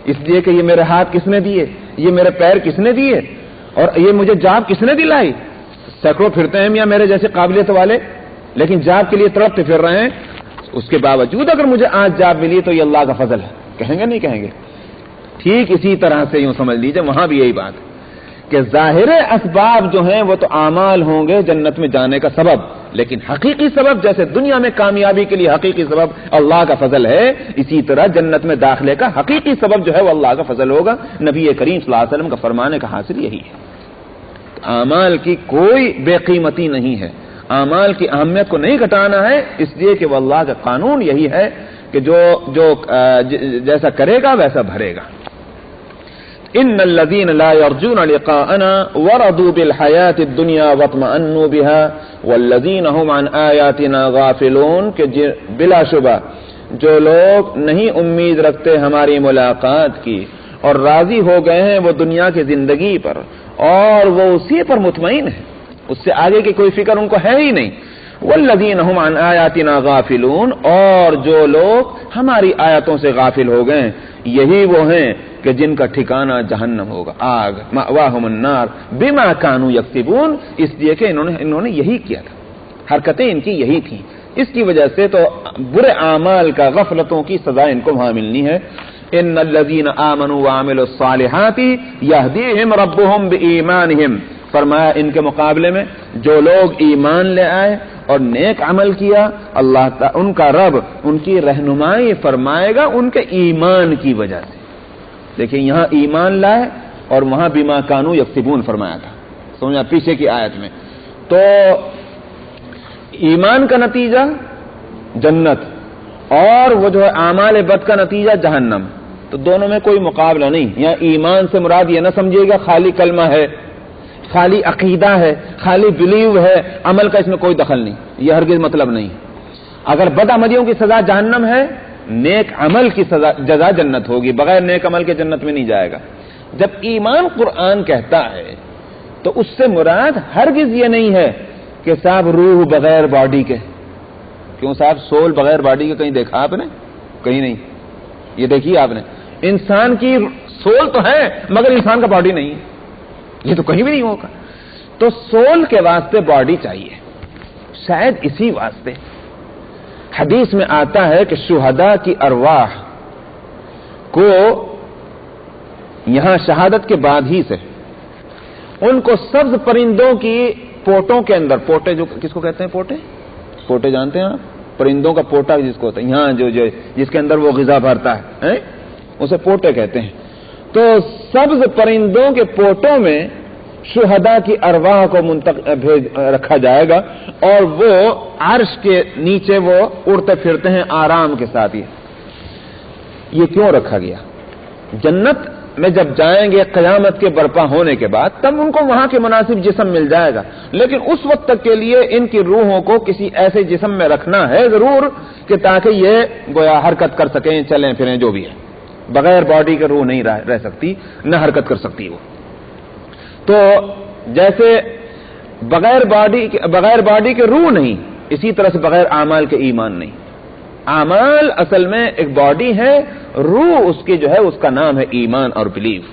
اس لیے کہ یہ میرے ہاتھ کس نے دیے، یہ میرے پیر کس نے دیے، اور یہ مجھے جاب کس نے دلائی؟ سینکڑوں پھرتے ہیں میاں میرے جیسے قابلیت والے، لیکن جاب کے لیے تڑپتے پھر رہے ہیں، اس کے باوجود اگر مجھے آج جاب ملی تو یہ اللہ کا فضل ہے، کہیں گے نہیں کہیں گے؟ ٹھیک اسی طرح سے یوں سمجھ لیجئے وہاں بھی یہی بات کہ ظاہر اسباب جو ہیں وہ تو اعمال ہوں گے جنت میں جانے کا سبب، لیکن حقیقی سبب جیسے دنیا میں کامیابی کے لیے حقیقی سبب اللہ کا فضل ہے، اسی طرح جنت میں داخلے کا حقیقی سبب جو ہے وہ اللہ کا فضل ہوگا۔ نبی کریم صلی اللہ علیہ وسلم کا فرمانے کا حاصل یہی ہے، اعمال کی کوئی بے قیمتی نہیں ہے، اعمال کی اہمیت کو نہیں گھٹانا ہے، اس لیے کہ وہ اللہ کا قانون یہی ہے کہ جو جیسا کرے گا ویسا بھرے گا۔ ان الذين لا يرجون لقاءنا ورضوا بالحياة الدنيا واطمأنوا بها والذين هم عن آياتنا غافلون، کہ بلا شبہ جو لوگ نہیں امید رکھتے ہماری ملاقات کی اور راضی ہو گئے ہیں وہ دنیا کی زندگی پر اور وہ اسی پر مطمئن ہے، اس سے آگے کی کوئی فکر ان کو ہے ہی نہیں۔ والذین هم عن آیاتنا غافلون، اور جو لوگ ہماری آیتوں سے غافل ہو گئے یہی وہ ہیں کہ جن کا ٹھکانہ جہنم ہوگا، آگ، مأواہم النار بما کانوا یکسبون، اس لیے کہ انہوں نے یہی کیا تھا، حرکتیں ان کی یہی تھیں، اس کی وجہ سے تو برے اعمال کا، غفلتوں کی سزا ان کو وہاں ملنی ہے۔ ان الذین آمنوا وعملوا الصالحات یہدیہم ربہم بایمانہم، فرمایا ان کے مقابلے میں جو لوگ ایمان لے آئے اور نیک عمل کیا، اللہ تعالی ان کا رب ان کی رہنمائی فرمائے گا ان کے ایمان کی وجہ سے۔ دیکھیں یہاں ایمان لائے اور وہاں بما کانوا یکسبون فرمایا تھا، سمجھا پیچھے کی آیت میں، تو ایمان کا نتیجہ جنت اور وہ جو ہے اعمال بد کا نتیجہ جہنم، تو دونوں میں کوئی مقابلہ نہیں۔ یہاں ایمان سے مراد یہ نہ سمجھیے گا خالی کلمہ ہے، خالی عقیدہ ہے، خالی بلیو ہے، عمل کا اس میں کوئی دخل نہیں، یہ ہرگز مطلب نہیں۔ اگر بد عملیوں کی سزا جہنم ہے، نیک عمل کی سزا جزا جنت ہوگی، بغیر نیک عمل کے جنت میں نہیں جائے گا۔ جب ایمان قرآن کہتا ہے تو اس سے مراد ہرگز یہ نہیں ہے کہ صاحب روح بغیر باڈی کے، کیوں صاحب سول بغیر باڈی کے کہیں دیکھا آپ نے؟ کہیں نہیں۔ یہ دیکھیے آپ نے، انسان کی سول تو ہے مگر انسان کا باڈی نہیں، یہ تو کہیں بھی نہیں ہوگا۔ تو سول کے واسطے باڈی چاہیے، شاید اسی واسطے حدیث میں آتا ہے کہ شہداء کی ارواح کو یہاں شہادت کے بعد ہی سے ان کو سبز پرندوں کی پوٹوں کے اندر، پوٹے جو کس کو کہتے ہیں، پوٹے جانتے ہیں آپ؟ پرندوں کا پوٹا جس کو ہوتا ہے یہاں جو جس کے اندر وہ غذا بھرتا ہے اسے پوٹے کہتے ہیں۔ تو سبز پرندوں کے پوٹوں میں شہداء کی ارواح کو رکھا جائے گا اور وہ عرش کے نیچے وہ اڑتے پھرتے ہیں آرام کے ساتھ۔ یہ کیوں رکھا گیا؟ جنت میں جب جائیں گے قیامت کے برپا ہونے کے بعد تب ان کو وہاں کے مناسب جسم مل جائے گا، لیکن اس وقت تک کے لیے ان کی روحوں کو کسی ایسے جسم میں رکھنا ہے ضرور کہ تاکہ یہ گویا حرکت کر سکیں، چلیں پھریں، جو بھی ہے۔ بغیر باڈی کے روح نہیں رہ سکتی، نہ حرکت کر سکتی وہ۔ تو جیسے بغیر باڈی کے روح نہیں، اسی طرح سے بغیر اعمال کے ایمان نہیں۔ اعمال اصل میں ایک باڈی ہے، روح اس کی جو ہے اس کا نام ہے ایمان اور بلیف۔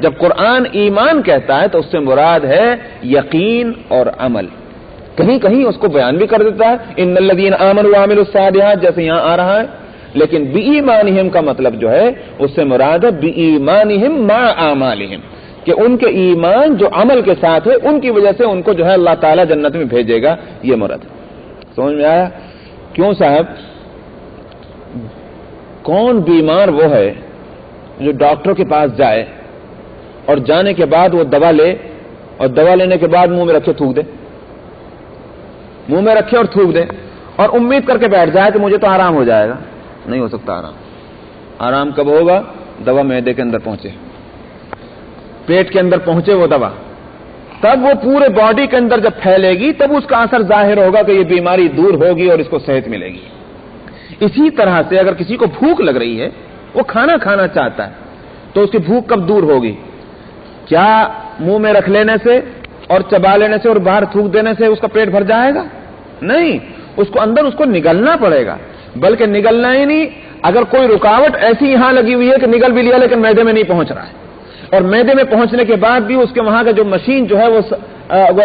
جب قرآن ایمان کہتا ہے تو اس سے مراد ہے یقین اور عمل، کہیں کہیں اس کو بیان بھی کر دیتا ہے ان الذین آمنوا وعملوا الصالحات جیسے یہاں آ رہا ہے، لیکن بِایمانہم کا مطلب جو ہے اس سے مراد ہے بِایمانہم مع اعمالہم، کہ ان کے ایمان جو عمل کے ساتھ ہے ان کی وجہ سے ان کو جو ہے اللہ تعالیٰ جنت میں بھیجے گا، یہ مراد ہے۔ سمجھ میں آیا؟ کیوں صاحب؟ کون بیمار وہ ہے جو ڈاکٹر کے پاس جائے اور جانے کے بعد وہ دوا لے اور دوا لینے کے بعد منہ میں رکھے تھوک دے، منہ میں رکھے اور تھوک دے اور امید کر کے بیٹھ جائے کہ مجھے تو آرام ہو جائے گا؟ نہیں ہو سکتا آرام کب ہوگا؟ دوا معدے کے اندر پہنچے، پیٹ کے اندر پہنچے وہ دوا، تب وہ پورے باڈی کے اندر جب پھیلے گی تب اس کا اثر ظاہر ہوگا کہ یہ بیماری دور ہوگی اور اس کو صحت ملے گی۔ اسی طرح سے اگر کسی کو بھوک لگ رہی ہے، وہ کھانا کھانا چاہتا ہے، تو اس کی بھوک کب دور ہوگی؟ کیا منہ میں رکھ لینے سے اور چبا لینے سے اور باہر تھوک دینے سے اس کا پیٹ بھر جائے گا؟ نہیں، اس کو اندر اس کو نگلنا پڑے گا، بلکہ نگلنا ہی نہیں، اگر کوئی رکاوٹ ایسی یہاں لگی ہوئی ہے کہ نگل بھی لیا لیکن معدے میں نہیں پہنچ رہا ہے، اور معدے میں پہنچنے کے بعد بھی اس کے وہاں کا جو مشین جو ہے وہ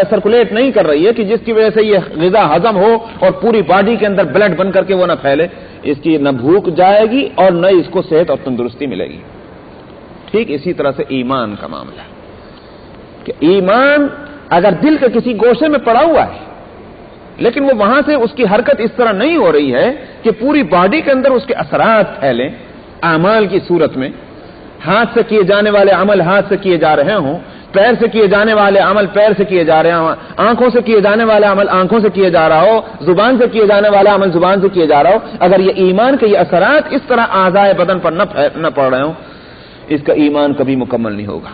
سرکولیٹ نہیں کر رہی ہے کہ جس کی وجہ سے یہ غذا ہضم ہو اور پوری باڈی کے اندر بلڈ بن کر کے وہ نہ پھیلے، اس کی نہ بھوک جائے گی اور نہ اس کو صحت اور تندرستی ملے گی۔ ٹھیک اسی طرح سے ایمان کا معاملہ ہے کہ ایمان اگر دل کے کسی گوشے میں پڑا ہوا ہے لیکن وہ وہاں سے اس کی حرکت اس طرح نہیں ہو رہی ہے کہ پوری باڈی کے اندر اس کے اثرات پھیلیں اعمال کی صورت میں، ہاتھ سے کیے جانے والے عمل ہاتھ سے کیے جا رہے ہوں، پیر سے کیے جانے والے عمل پیر سے کیے جا رہے ہوں، آنکھوں سے کیے جانے والا عمل آنکھوں سے کیے جا رہا ہو، زبان سے کیے جانے والا عمل زبان سے کیے جا رہا ہو، اگر یہ ایمان کے یہ اثرات اس طرح اعضاء بدن پر نہ پڑ رہے ہوں، اس کا ایمان کبھی مکمل نہیں ہوگا۔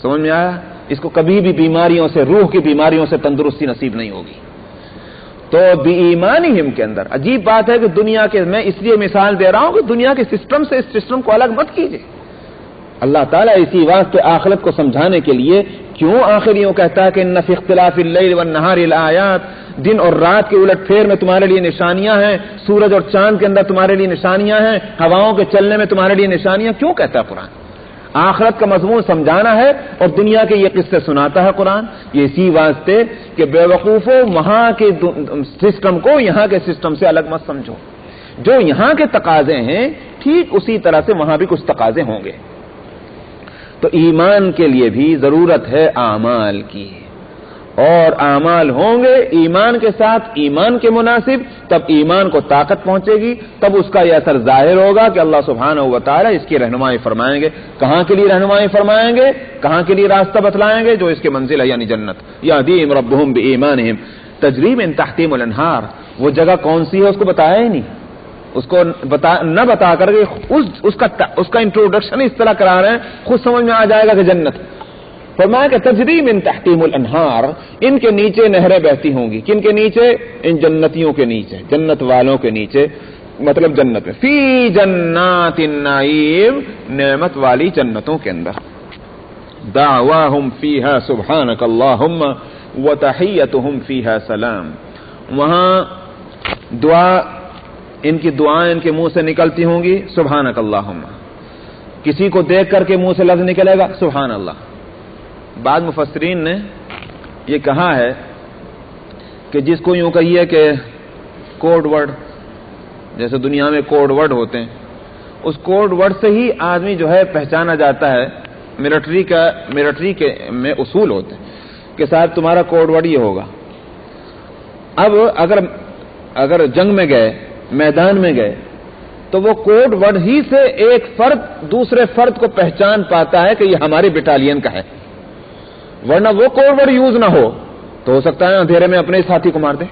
سمجھ میں آیا؟ اس کو کبھی بھی بیماریوں سے، روح کی بیماریوں سے تندرستی نصیب نہیں ہوگی۔ تو بی ایمانہم کے اندر عجیب بات ہے کہ دنیا کے، میں اس لیے مثال دے رہا ہوں کہ دنیا کے سسٹم سے اس سسٹم کو الگ مت کیجیے۔ اللہ تعالیٰ اسی واسطے آخرت کو سمجھانے کے لیے کیوں آخر یوں کہتا ہے کہ ان فی اختلاف اللیل والنہار لآیات، دن اور رات کے الٹ پھیر میں تمہارے لیے نشانیاں ہیں، سورج اور چاند کے اندر تمہارے لیے نشانیاں ہیں، ہواؤں کے چلنے میں تمہارے لیے نشانیاں، کیوں کہتا ہے قرآن؟ آخرت کا مضمون سمجھانا ہے اور دنیا کے یہ قصے سناتا ہے قرآن، یہ اسی واسطے کہ بے وقوفوں وہاں کے سسٹم کو یہاں کے سسٹم سے الگ مت سمجھو، جو یہاں کے تقاضے ہیں ٹھیک اسی طرح سے وہاں بھی کچھ تقاضے ہوں گے۔ تو ایمان کے لیے بھی ضرورت ہے اعمال کی، اور اعمال ہوں گے ایمان کے ساتھ، ایمان کے مناسب، تب ایمان کو طاقت پہنچے گی، تب اس کا یہ اثر ظاہر ہوگا کہ اللہ سبحانہ و تعالیٰ اس کی رہنمائی فرمائیں گے۔ کہاں کے لیے رہنمائی فرمائیں گے؟ کہاں کے لیے راستہ بتلائیں گے؟ جو اس کے منزل ہے یعنی جنت۔ یہدیہم ربہم بایمانہم تجری من تحتہم الانہار، وہ جگہ کون سی ہے اس کو بتایا ہی نہیں، اس کو نہ بتا کر کے اس کا انٹروڈکشن اس طرح کرا رہے ہیں، خود سمجھ میں آ جائے گا کہ جنت۔ فرمایا کہ تجری من تحتہم الانہار، ان کے نیچے نہریں بہتی ہوں گی۔ کن کے نیچے؟ ان جنتیوں کے نیچے، جنت والوں کے نیچے، مطلب جنت میں، فی جنات النعیم، نعمت والی جنتوں کے اندر۔ دعواہم فیہا سبحانک اللہم وتحیتہم فیہا سلام، وہاں دعا، ان کی دعائیں ان کے منہ سے نکلتی ہوں گی سبحانک اللہم، کسی کو دیکھ کر کے منہ سے لفظ نکلے گا سبحان اللہ۔ بعض مفسرین نے یہ کہا ہے کہ جس کو یوں کہیے کہ کوڈ ورڈ، جیسے دنیا میں کوڈ ورڈ ہوتے ہیں، اس کوڈ ورڈ سے ہی آدمی جو ہے پہچانا جاتا ہے۔ ملٹری کے میں اصول ہوتے ہیں کہ صاحب تمہارا کوڈ ورڈ یہ ہوگا۔ اب اگر جنگ میں گئے، میدان میں گئے، تو وہ کوڈ ورڈ ہی سے ایک فرد دوسرے فرد کو پہچان پاتا ہے کہ یہ ہمارے بٹالین کا ہے، ورنہ وہ کوڈ ورڈ یوز نہ ہو تو ہو سکتا ہے اندھیرے میں اپنے ساتھی کو مار دے۔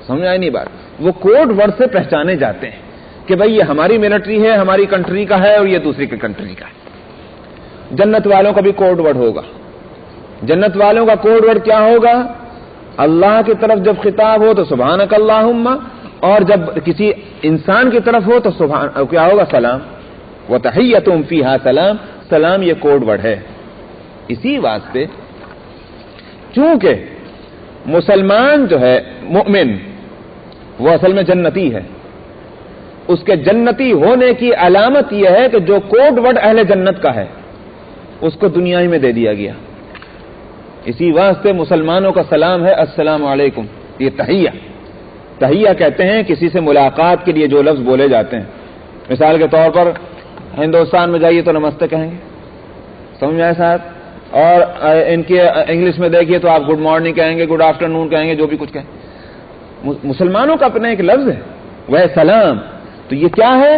سمجھ آئی نہیں بات؟ وہ کوڈ ورڈ سے پہچانے جاتے ہیں کہ بھئی یہ ہماری ملٹری ہے، ہماری کنٹری کا ہے، اور یہ دوسری کی کنٹری کا ہے۔ جنت والوں کا بھی کوڈ ورڈ ہوگا۔ جنت والوں کا کوڈ ورڈ کیا ہوگا؟ اللہ کی طرف جب خطاب ہو تو سبحانک اللہم، اور جب کسی انسان کی طرف ہو تو کیا ہوگا؟ سلام۔ وتحیتہم فیہا سلام، سلام یہ کوڈ ورڈ ہے۔ اسی واسطے چونکہ مسلمان جو ہے مومن، وہ اصل میں جنتی ہے، اس کے جنتی ہونے کی علامت یہ ہے کہ جو کوڈ ورڈ اہل جنت کا ہے اس کو دنیا ہی میں دے دیا گیا۔ اسی واسطے مسلمانوں کا سلام ہے السلام علیکم، یہ تحیہ۔ تحیہ کہتے ہیں کسی سے ملاقات کے لیے جو لفظ بولے جاتے ہیں۔ مثال کے طور پر ہندوستان میں جائیے تو نمستے کہیں گے، سمجھ میں آئے صاحب؟ اور ان کے انگلش میں دیکھیے تو آپ گڈ مارننگ کہیں گے، گڈ آفٹر نون کہیں گے، جو بھی کچھ کہیں۔ مسلمانوں کا اپنا ایک لفظ ہے وہ ہے سلام۔ تو یہ کیا ہے؟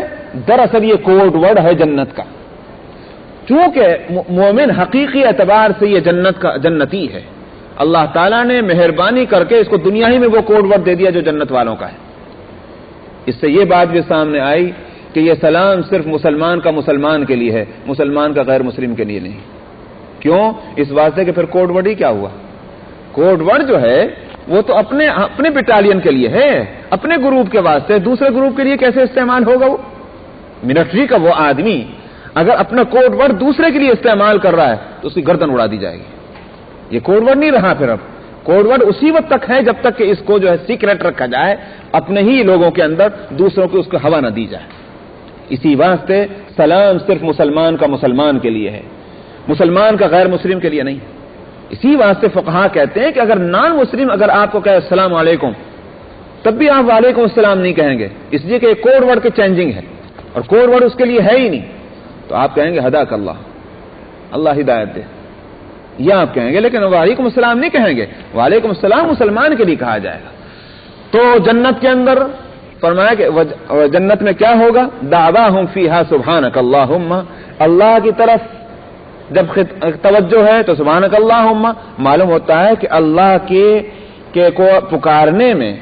دراصل یہ کوڈ ورڈ ہے جنت کا۔ چونکہ مومن حقیقی اعتبار سے یہ جنتی ہے، اللہ تعالیٰ نے مہربانی کر کے اس کو دنیا ہی میں وہ کوڈ ورڈ دے دیا جو جنت والوں کا ہے۔ اس سے یہ بات بھی سامنے آئی کہ یہ سلام صرف مسلمان کا مسلمان کے لیے ہے، مسلمان کا غیر مسلم کے لیے نہیں۔ کیوں؟ اس واسطے کہ پھر کوڈ ورڈ ہی کیا ہوا؟ کوڈ ورڈ جو ہے وہ تو اپنے بٹالین کے لیے ہے، اپنے گروپ کے واسطے، دوسرے گروپ کے لیے کیسے استعمال ہوگا؟ وہ ملٹری کا وہ آدمی اگر اپنا کوڈ ورڈ دوسرے کے لیے استعمال کر رہا ہے تو اس کی گردن اڑا دی جائے گی. یہ کوڈ ورڈ نہیں رہا. پھر اب کوڈ ورڈ اسی وقت تک ہے جب تک کہ اس کو جو ہے سیکریٹ رکھا جائے اپنے ہی لوگوں کے اندر, دوسروں کو اس کو ہوا نہ دی جائے. اسی واسطے سلام صرف مسلمان کا مسلمان کے لیے ہے, مسلمان کا غیر مسلم کے لیے نہیں. اسی واسطے فقہا کہتے ہیں کہ اگر نان مسلم اگر آپ کو کہے السلام علیکم تب بھی آپ وعلیکم السلام نہیں کہیں گے, اس لیے کہ کوڈ ورڈ کی چینجنگ ہے اور کوڈ ورڈ اس کے لیے ہے ہی نہیں. تو آپ کہیں گے ہداک اللہ, اللہ ہدایت دے, یہ آپ کہیں گے. لیکن وعلیکم السلام نہیں کہیں گے, وعلیکم السلام مسلمان کے لیے کہا جائے گا. تو جنت کے اندر فرمایا کہ جنت میں کیا ہوگا, دعواہم فیہا سبحانک اللہم, اللہ کی طرف جب توجہ ہے تو سبحانک اللہم, معلوم ہوتا ہے کہ اللہ کے کو پکارنے میں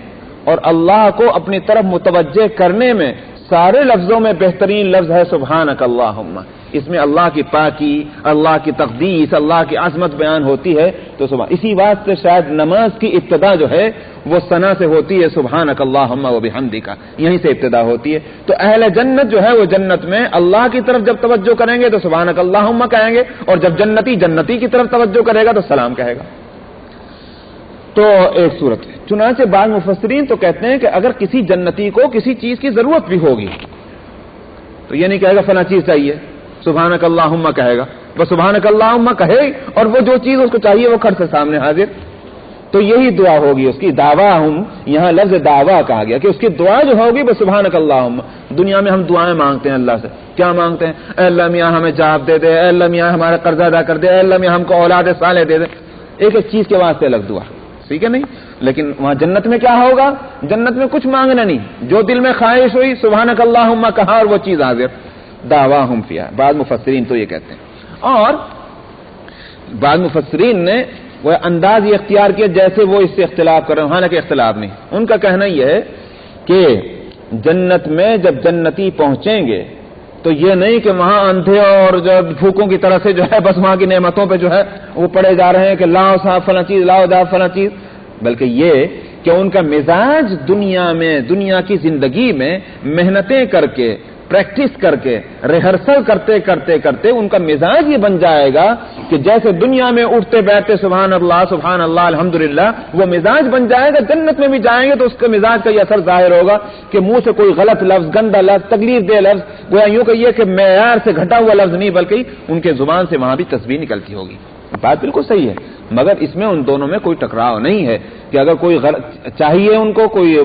اور اللہ کو اپنی طرف متوجہ کرنے میں سارے لفظوں میں بہترین لفظ ہے سبحانک اللہم. اس میں اللہ کی پاکی, اللہ کی تقدیس, اللہ کی عظمت بیان ہوتی ہے. تو اسی واسطے شاید نماز کی ابتدا جو ہے وہ ثنا سے ہوتی ہے سبحانک اللہم و بحمدک, یہیں سے ابتدا ہوتی ہے. تو اہل جنت جو ہے وہ جنت میں اللہ کی طرف جب توجہ کریں گے تو سبحانک اللہم کہیں گے, اور جب جنتی کی طرف توجہ کرے گا تو سلام کہے گا. تو ایک صورت ہے. چنانچہ بعض مفسرین تو کہتے ہیں کہ اگر کسی جنتی کو کسی چیز کی ضرورت بھی ہوگی تو یہ نہیں کہے گا فلاں چیز چاہیے, سبحانک اللہم کہے گا, بس سبحانک اللہم کہے اور وہ جو چیز اس کو چاہیے وہ کھڑ سے سامنے حاضر. تو یہی دعا ہوگی اس کی. دعواہم, یہاں لفظ دعویٰ کہا گیا کہ اس کی دعا جو ہوگی بس سبحانک اللہم. دنیا میں ہم دعائیں مانگتے ہیں اللہ سے, کیا مانگتے ہیں؟ اے اللہ میاں ہمیں جاب دے دے, اے اللہ میاں ہمارا قرضہ ادا کر دے, اے اللہ میاں ہم کو اولاد صالح دے دے. ایک ایک چیز کے واسطے الگ دعا, ٹھیک ہے نہیں. لیکن وہاں جنت میں کیا ہوگا, جنت میں کچھ مانگنا نہیں, جو دل میں خواہش ہوئی سبحانک اللہم کہا اور وہ چیز حاضر. دعواہم فیہا, بعض مفسرین تو یہ کہتے ہیں. اور بعض مفسرین نے وہ انداز یہ اختیار کیا جیسے وہ اس سے اختلاف کر رہے ہیں, حالانکہ اختلاف نہیں. ان کا کہنا یہ ہے کہ جنت میں جب جنتی پہنچیں گے تو یہ نہیں کہ وہاں اندھے اور جو بھوکوں کی طرح سے جو ہے بس وہاں کی نعمتوں پہ جو ہے وہ پڑے جا رہے ہیں کہ لاؤ صاحب فلاں چیز, لاؤ صاحب فلاں چیز, بلکہ یہ کہ ان کا مزاج دنیا میں, دنیا کی زندگی میں محنتیں کر کے, پریکٹس کر کے, ریہرسل کرتے کرتے کرتے ان کا مزاج یہ بن جائے گا کہ جیسے دنیا میں اٹھتے بیٹھتے سبحان اللہ الحمدللہ, وہ مزاج بن جائے گا. جنت میں بھی جائیں گے تو اس کے مزاج کا یہ اثر ظاہر ہوگا کہ منہ سے کوئی غلط لفظ, گندا لفظ, تکلیف دہ لفظ, گویا یوں کہیے کہ معیار سے گھٹا ہوا لفظ نہیں بلکہ ان کے زبان سے وہاں بھی تسبیح نکلتی ہوگی. بات بالکل صحیح ہے, مگر اس میں ان دونوں میں کوئی ٹکراؤ نہیں ہے کہ اگر کوئی چاہیے ان کو کوئی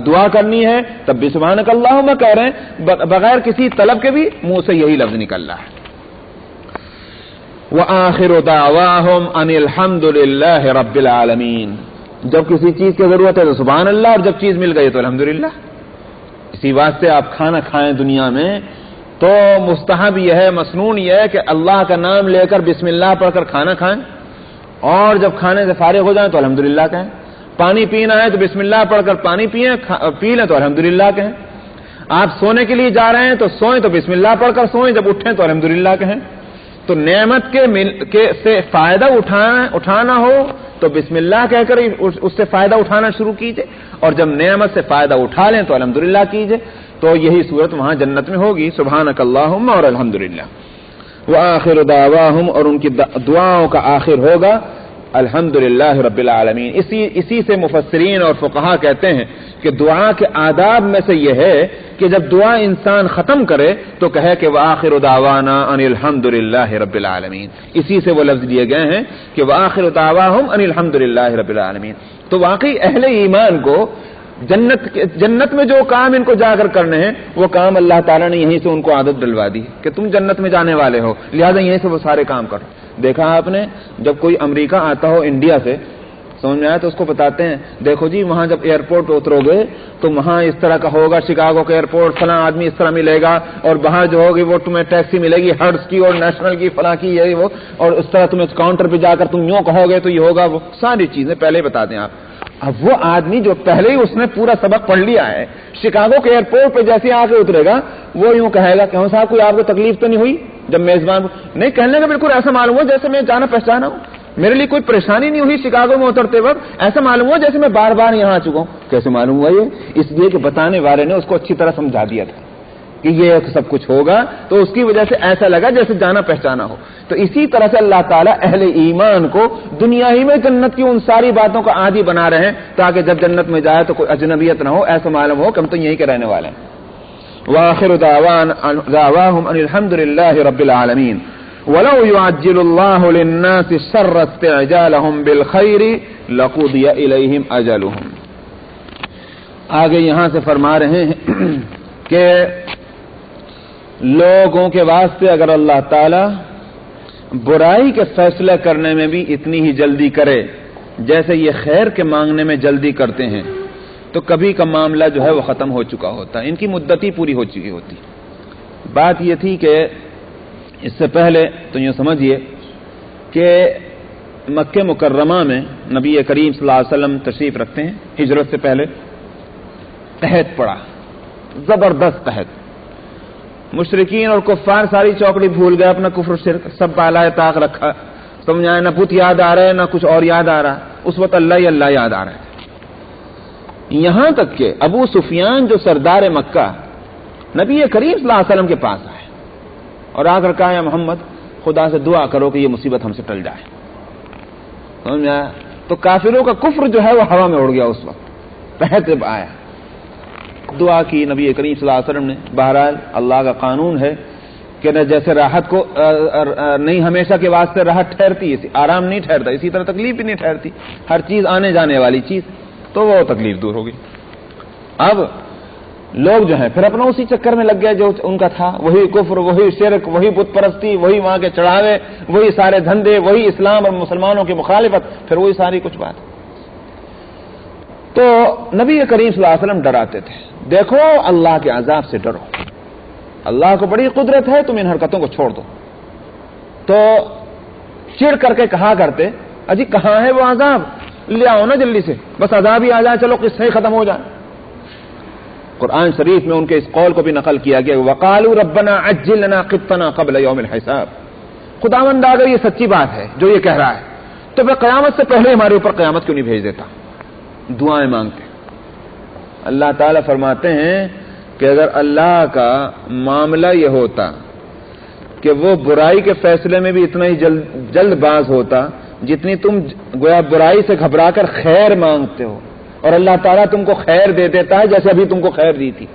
دعا کرنی ہے تب بھی سبحانک اللہم کہہ رہے ہیں, بغیر کسی طلب کے بھی منہ سے یہی لفظ نکل رہا ہے. وآخر دعواہم ان الحمد للہ رب العالمین. جب کسی چیز کی ضرورت ہے تو سبحان اللہ, اور جب چیز مل گئی تو الحمدللہ. اسی واسطے آپ کھانا کھائیں دنیا میں تو مستحب یہ ہے, مسنون یہ ہے کہ اللہ کا نام لے کر بسم اللہ پڑھ کر کھانا کھائیں, اور جب کھانے سے فارغ ہو جائیں تو الحمدللہ کہیں. پانی پینا ہے تو بسم اللہ پڑھ کر پانی پی لیں تو الحمدللہ کہیں. آپ سونے کے لیے جا رہے ہیں تو سوئیں تو بسم اللہ پڑھ کر سوئیں, جب اٹھیں تو الحمدللہ کہیں. تو نعمت کے سے فائدہ اٹھانا ہو تو بسم اللہ کہہ کر اس سے فائدہ اٹھانا شروع کیجئے, اور جب نعمت سے فائدہ اٹھا لیں تو الحمدللہ کیجئے. تو یہی صورت وہاں جنت میں ہوگی, سبحانک اللہم اور الحمدللہ. وآخر دعواہم, اور ان کی دعاؤں کا آخر ہوگا الحمدللہ رب العالمین. اسی سے مفسرین اور فقہا کہتے ہیں کہ دعا کے آداب میں سے یہ ہے کہ جب دعا انسان ختم کرے تو کہے کہ وآخر دعوانا ان الحمدللہ رب العالمین. اسی سے وہ لفظ لیے گئے ہیں کہ وآخر دعواہم ان الحمدللہ رب العالمین. تو واقعی اہل ایمان کو جنت میں جو کام ان کو جا کر کرنے ہیں وہ کام اللہ تعالیٰ نے یہیں سے ان کو عادت ڈلوا دی کہ تم جنت میں جانے والے ہو, لہذا یہیں سے وہ سارے کام کرو. دیکھا آپ نے جب کوئی امریکہ آتا ہو انڈیا سے, سمجھ میں آیا تو اس کو بتاتے ہیں دیکھو جی وہاں جب ایئرپورٹ اترو گے تو وہاں اس طرح کا ہوگا, شکاگو کا ایئرپورٹ فلاں آدمی اس طرح ملے گا, اور باہر جو ہوگی وہ تمہیں ٹیکسی ملے گی ہرٹز کی اور نیشنل کی فلاں کی یہ وہ, اور اس طرح تمہیں کاؤنٹر پہ جا کر تم یوں کہو گے تو یہ ہوگا, وہ ساری چیزیں پہلے ہی بتا دیں آپ. اب وہ آدمی جو پہلے ہی اس نے پورا سبق پڑھ لیا ہے, شکاگو کے ایئرپورٹ پہ جیسے آ کے اترے گا وہ یوں کہے گا کہ ہاں صاحب کوئی آپ کو تکلیف تو نہیں ہوئی جب میزبان نہیں, کہنے کا بالکل ایسا معلوم ہوا جیسے میں جانا پہچانا ہوں, میرے لیے کوئی پریشانی نہیں ہوئی شکاگو میں اترتے وقت, ایسا معلوم ہوا جیسے میں بار بار یہاں آ چکا ہوں. کیسے معلوم ہوا یہ؟ اس لیے کہ بتانے والے نے اس کو اچھی طرح سمجھا دیا تھا کہ یہ سب کچھ ہوگا تو اس کی وجہ سے ایسا لگا جیسے جانا پہچانا ہو. تو اسی طرح سے اللہ تعالیٰ اہل ایمان کو دنیا ہی میں جنت کی ان ساری باتوں کا عادی بنا رہے ہیں تاکہ جب جنت میں جائے تو کوئی اجنبیت نہ ہو, ایسا معلوم ہو کہ ہم تو یہیں کے رہنے والے ہیں. وآخر دعواهم ان الحمد للہ رب العالمین ولو يعجل الله للناس الشر استعجالهم بالخير لقضي اليهم اجلهم. آگے یہاں سے فرما رہے ہیں کہ لوگوں کے واسطے اگر اللہ تعالی برائی کے فیصلہ کرنے میں بھی اتنی ہی جلدی کرے جیسے یہ خیر کے مانگنے میں جلدی کرتے ہیں تو کبھی کا معاملہ جو ہے وہ ختم ہو چکا ہوتا ہے, ان کی مدت ہی پوری ہو چکی ہوتی. بات یہ تھی کہ اس سے پہلے تو یوں سمجھیے کہ مکہ مکرمہ میں نبی کریم صلی اللہ علیہ وسلم تشریف رکھتے ہیں. ہجرت سے پہلے قحط پڑا, زبردست قحط. مشرکین اور کفار ساری چوکڑی بھول گئے, اپنا کفر شرک سب بالائے طاق رکھا, سمجھائے نہ بت یاد آ رہا ہے نہ کچھ اور یاد آ رہا ہے, اس وقت اللہ ہی اللہ یاد آ رہا ہے. یہاں تک کہ ابو سفیان جو سردار مکہ نبی کریم صلی اللہ علیہ وسلم کے پاس آئے اور آ کر کہا یا محمد خدا سے دعا کرو کہ یہ مصیبت ہم سے ٹل جائے. سمجھ میں آیا؟ تو کافروں کا کفر جو ہے وہ ہوا میں اڑ گیا اس وقت. قحط جب آیا دعا کی نبی کریم صلی اللہ علیہ وسلم نے. بہرحال اللہ کا قانون ہے کہ نہ جیسے راحت کو نہیں ہمیشہ کے واسطے راحت ٹھہرتی, آرام نہیں ٹھہرتا, اسی طرح تکلیف بھی نہیں ٹھہرتی. ہر چیز آنے جانے والی چیز, تو وہ تکلیف دور ہوگی. اب لوگ جو ہیں پھر اپنا اسی چکر میں لگ گئے جو ان کا تھا, وہی کفر, وہی شرک, وہی بت پرستی, وہی وہاں کے چڑھاوے, وہی سارے دھندے, وہی اسلام اور مسلمانوں کی مخالفت, پھر وہی ساری کچھ بات. تو نبی کریم صلی اللہ علیہ وسلم ڈراتے تھے, دیکھو اللہ کے عذاب سے ڈرو, اللہ کو بڑی قدرت ہے, تم ان حرکتوں کو چھوڑ دو. تو چڑ کر کے کہا کرتے اجی کہاں ہے وہ عذاب, لے آؤ نا جلدی سے, بس عذاب ہی آ جائے, چلو قصہ ہی ختم ہو جائے. قرآن شریف میں ان کے اس قول کو بھی نقل کیا گیا, وقالوا ربنا عجل لنا قطنا قبل یوم الحساب. خداوند اگر یہ سچی بات ہے جو یہ کہہ رہا ہے تو پھر قیامت سے پہلے ہمارے اوپر قیامت کیوں نہیں بھیج دیتا. دعائیں مانگتے. اللہ تعالیٰ فرماتے ہیں کہ اگر اللہ کا معاملہ یہ ہوتا کہ وہ برائی کے فیصلے میں بھی اتنا ہی جلد باز ہوتا جتنی تم گویا برائی سے گھبرا کر خیر مانگتے ہو, اور اللہ تعالیٰ تم کو خیر دے دیتا ہے جیسے ابھی تم کو خیر دی تھی.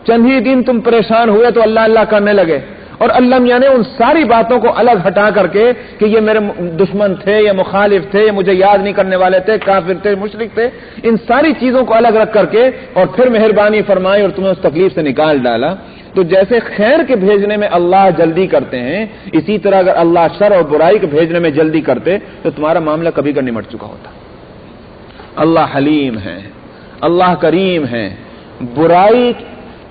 چند ہی دن تم پریشان ہوئے تو اللہ اللہ کرنے لگے, اور اللہ میاں نے ان ساری باتوں کو الگ ہٹا کر کے کہ یہ میرے دشمن تھے, یہ مخالف تھے, یہ مجھے یاد نہیں کرنے والے تھے, کافر تھے, مشرک تھے, ان ساری چیزوں کو الگ رکھ کر کے اور پھر مہربانی فرمائی اور تمہیں اس تکلیف سے نکال ڈالا. تو جیسے خیر کے بھیجنے میں اللہ جلدی کرتے ہیں, اسی طرح اگر اللہ شر اور برائی کے بھیجنے میں جلدی کرتے تو تمہارا معاملہ کبھی کا نمٹ چکا ہوتا. اللہ حلیم ہے, اللہ کریم ہے, برائی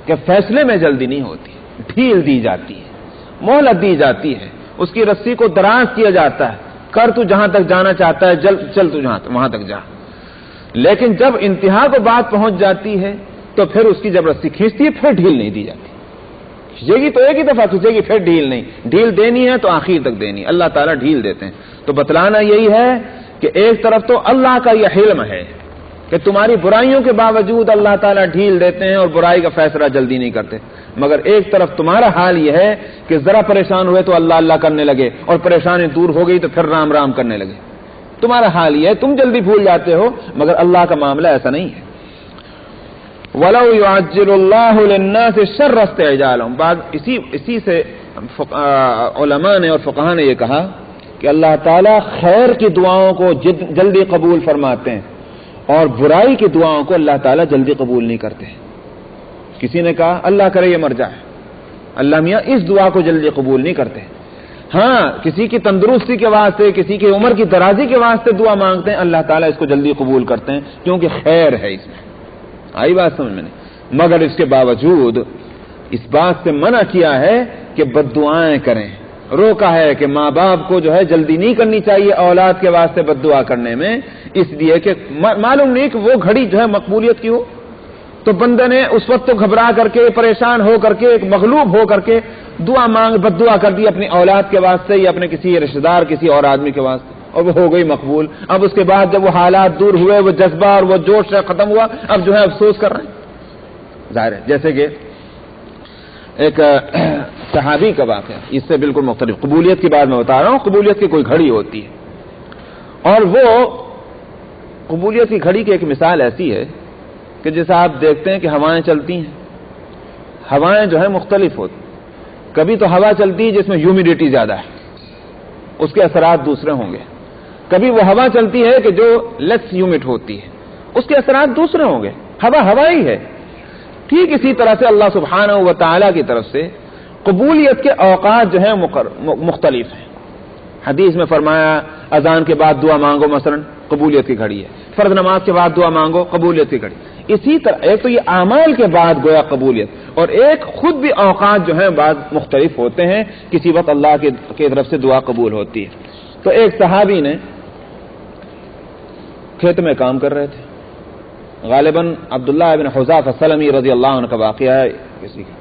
کے فیصلے میں جلدی نہیں ہوتی, ڈھیل دی جاتی ہے, مہلت دی جاتی ہے, اس کی رسی کو دراز کیا جاتا ہے, کر تو جہاں تک جانا چاہتا ہے چل تو وہاں تک جا. لیکن جب انتہا کو بات پہنچ جاتی ہے تو پھر اس کی جب رسی کھینچتی ہے پھر ڈھیل نہیں دی جاتی. کھینچے گی تو ایک ہی دفعہ کھینچے گی, پھر ڈھیل نہیں. ڈھیل دینی ہے تو آخر تک دینی. اللہ تعالیٰ ڈھیل دیتے ہیں. تو بتلانا یہی ہے کہ ایک طرف تو اللہ کا یہ حلم ہے کہ تمہاری برائیوں کے باوجود اللہ تعالیٰ ڈھیل دیتے ہیں اور برائی کا فیصلہ جلدی نہیں کرتے, مگر ایک طرف تمہارا حال یہ ہے کہ ذرا پریشان ہوئے تو اللہ اللہ کرنے لگے, اور پریشانی دور ہو گئی تو پھر رام رام کرنے لگے. تمہارا حال یہ ہے, تم جلدی بھول جاتے ہو, مگر اللہ کا معاملہ ایسا نہیں ہے. وَلَوْ يُعَجِّلُ اللَّهُ لِلنَّاسِ الشَّرَّ اسْتِعْجَالَهُم. بعد اسی سے علماء نے اور فقہاء نے یہ کہا کہ اللہ تعالیٰ خیر کی دعاؤں کو جلدی قبول فرماتے ہیں اور برائی کی دعاؤں کو اللہ تعالیٰ جلدی قبول نہیں کرتے. کسی نے کہا اللہ کرے یہ مر جائے, اللہ میاں اس دعا کو جلدی قبول نہیں کرتے. ہاں کسی کی تندرستی کے واسطے, کسی کی عمر کی درازی کے واسطے دعا مانگتے ہیں, اللہ تعالیٰ اس کو جلدی قبول کرتے ہیں کیونکہ خیر ہے اس میں. آئی بات سمجھ میں نہیں. مگر اس کے باوجود اس بات سے منع کیا ہے کہ بد دعائیں کریں, روکا ہے کہ ماں باپ کو جو ہے جلدی نہیں کرنی چاہیے اولاد کے واسطے بد دعا کرنے میں, اس لیے کہ معلوم نہیں کہ وہ گھڑی جو ہے مقبولیت کی ہو. تو بندے نے اس وقت تو گھبرا کر کے, پریشان ہو کر کے, ایک مغلوب ہو کر کے دعا مانگ بد دعا کر دی اپنی اولاد کے واسطے یا اپنے کسی رشتہ دار کسی اور آدمی کے واسطے, اور وہ ہو گئی مقبول. اب اس کے بعد جب وہ حالات دور ہوئے, وہ جذبہ اور وہ جوش ختم ہوا, اب جو ہے افسوس کر رہے ہیں. ظاہر ہے جیسے کہ ایک صحابی کا واقعہ، اس سے بالکل مختلف، قبولیت کی بات میں بتا رہا ہوں. قبولیت کی کوئی گھڑی ہوتی ہے، اور وہ قبولیت کی گھڑی کی ایک مثال ایسی ہے کہ جیسے آپ دیکھتے ہیں کہ ہوائیں چلتی ہیں، ہوائیں جو ہے مختلف ہوتی. کبھی تو ہوا چلتی ہے جس میں ہیومیڈیٹی زیادہ ہے، اس کے اثرات دوسرے ہوں گے. کبھی وہ ہوا چلتی ہے کہ جو لیس ہیومڈ ہوتی ہے، اس کے اثرات دوسرے ہوں گے. ہوا ہی ہے. ٹھیک اسی طرح سے اللہ سبحانہ و تعالی کی طرف سے قبولیت کے اوقات جو ہیں مختلف ہیں. حدیث میں فرمایا اذان کے بعد دعا مانگو، مثلا قبولیت کی گھڑی ہے. فرض نماز کے بعد دعا مانگو، قبولیت کی گھڑی. اسی طرح ایک تو یہ اعمال کے بعد گویا قبولیت، اور ایک خود بھی اوقات جو ہیں بعض مختلف ہوتے ہیں. کسی وقت اللہ کی طرف سے دعا قبول ہوتی ہے. تو ایک صحابی نے کھیت میں کام کر رہے تھے، غالباً عبداللہ بن حذافہ السلمی رضی اللہ عنہ کا واقعہ ہے کسی کا.